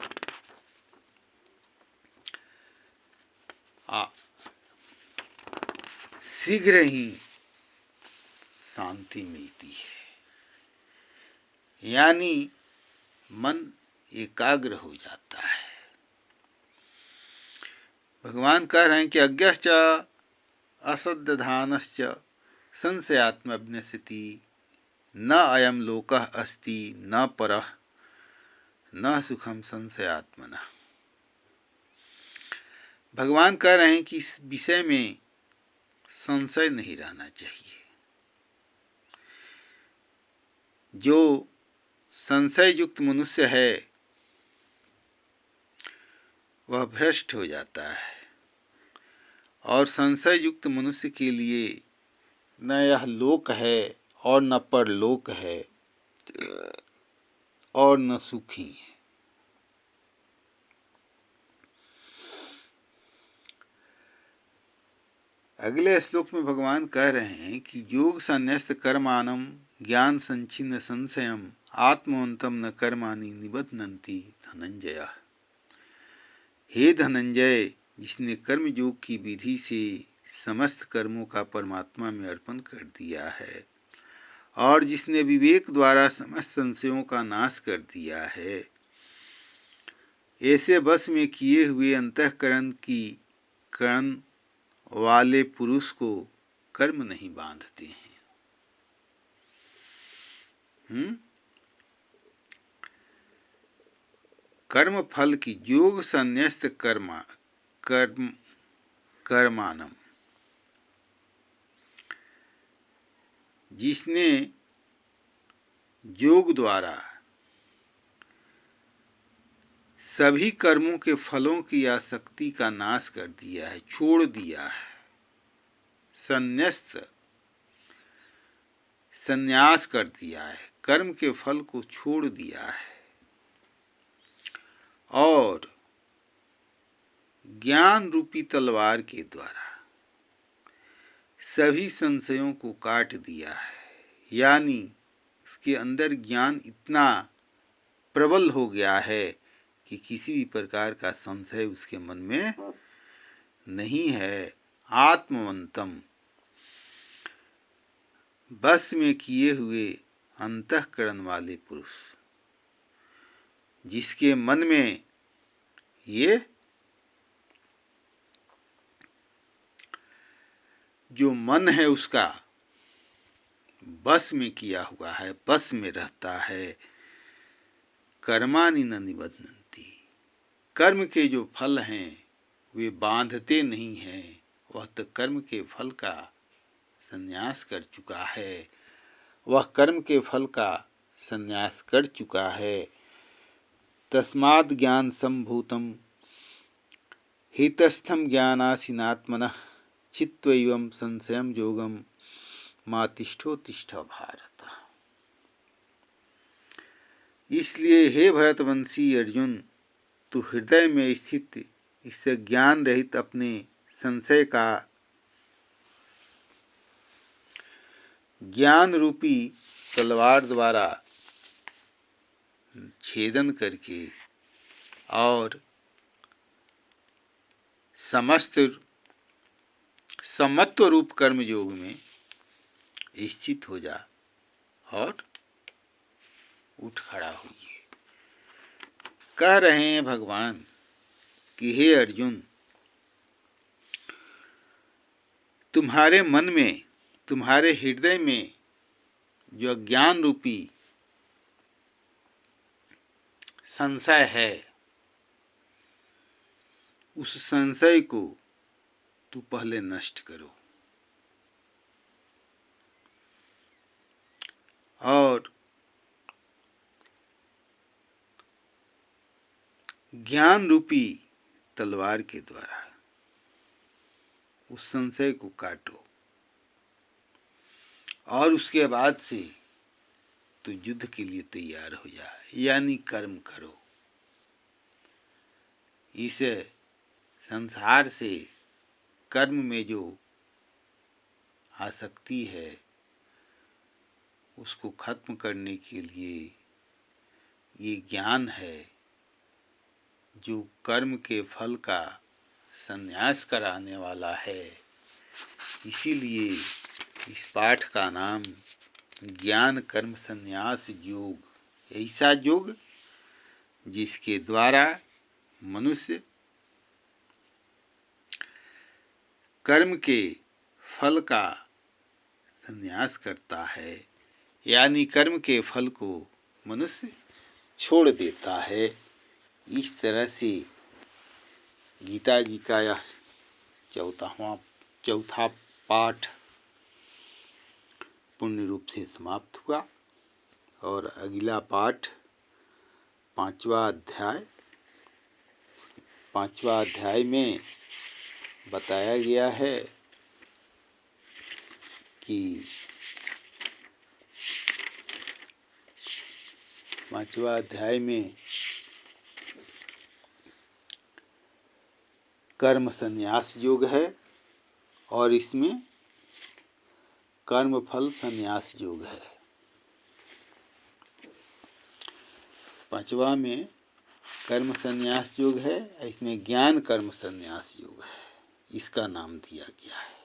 शीघ्र ही शांति मिलती है, यानी मन एकाग्र हो जाता है। भगवान कह रहे हैं कि अज्ञश्च असद्धानश्च संशयात्मविनश्यति न अयं लोकः अस्ति न परः न सुखम संशयात्मनः। भगवान कह रहे हैं कि इस विषय में संशय नहीं रहना चाहिए। जो संशय युक्त मनुष्य है वह भ्रष्ट हो जाता है, और संशय युक्त मनुष्य के लिए न यह लोक है और न परलोक है और न सुखी है। अगले श्लोक में भगवान कह रहे हैं कि योग संन्यस्त कर्माणम ज्ञान संचिन्न संशयम आत्मवंतम न कर्माणि निबध्नन्ति धनंजय। हे धनंजय, जिसने कर्म योग की विधि से समस्त कर्मों का परमात्मा में अर्पण कर दिया है और जिसने विवेक द्वारा समस्त संशयों का नाश कर दिया है, ऐसे वश में किए हुए अंतःकरण की करण वाले पुरुष को कर्म नहीं बांधते हैं। कर्म फल की योग संन्यस्त कर्मानम, जिसने योग द्वारा सभी कर्मों के फलों की आसक्ति का नाश कर दिया है, छोड़ दिया है, संन्यस्त संन्यास कर दिया है, कर्म के फल को छोड़ दिया है और ज्ञान रूपी तलवार के द्वारा सभी संशयों को काट दिया है। यानी इसके अंदर ज्ञान इतना प्रबल हो गया है कि किसी भी प्रकार का संशय उसके मन में नहीं है। आत्मवंतम, बस में किए हुए अंतःकरण वाले पुरुष, जिसके मन में ये जो मन है उसका बस में किया हुआ है, बस में रहता है। कर्माणि न निबध्नन्ति, कर्म के जो फल हैं वे बांधते नहीं हैं। वह तो कर्म के फल का संन्यास कर चुका है, वह कर्म के फल का संन्यास कर चुका है। तस्माद् ज्ञान संभूतम हितस्थम ज्ञानासीनात्मनः चित्वैवं संशयं योगम मा तिष्ठोतिष्ठ भारत। इसलिए हे भरतवंशी अर्जुन, तू हृदय में स्थित इस ज्ञान रहित अपने संशय का ज्ञान रूपी तलवार द्वारा छेदन करके और समस्त समत्व रूप कर्म योग में स्थित हो जा और उठ खड़ा होइए। कह रहे हैं भगवान कि हे अर्जुन, तुम्हारे मन में, तुम्हारे हृदय में जो ज्ञान रूपी संशय है, उस संशय को तू पहले नष्ट करो और ज्ञान रूपी तलवार के द्वारा उस संशय को काटो और उसके बाद से तो युद्ध के लिए तैयार हो जा, यानी कर्म करो। इस संसार से कर्म में जो आसक्ति है उसको खत्म करने के लिए ये ज्ञान है जो कर्म के फल का संन्यास कराने वाला है। इसीलिए इस पाठ का नाम ज्ञान कर्म संन्यास योग, ऐसा योग जिसके द्वारा मनुष्य कर्म के फल का संन्यास करता है, यानी कर्म के फल को मनुष्य छोड़ देता है। इस तरह से गीता जी का यह चौथा पाठ पूर्ण रूप से समाप्त हुआ और अगला पाठ पांचवा अध्याय में बताया गया है कि पांचवा अध्याय में कर्म संन्यास योग है और इसमें कर्म फल संन्यास योग है। पांचवा में कर्म संन्यास योग है, इसमें ज्ञान कर्म संन्यास योग है, इसका नाम दिया गया है।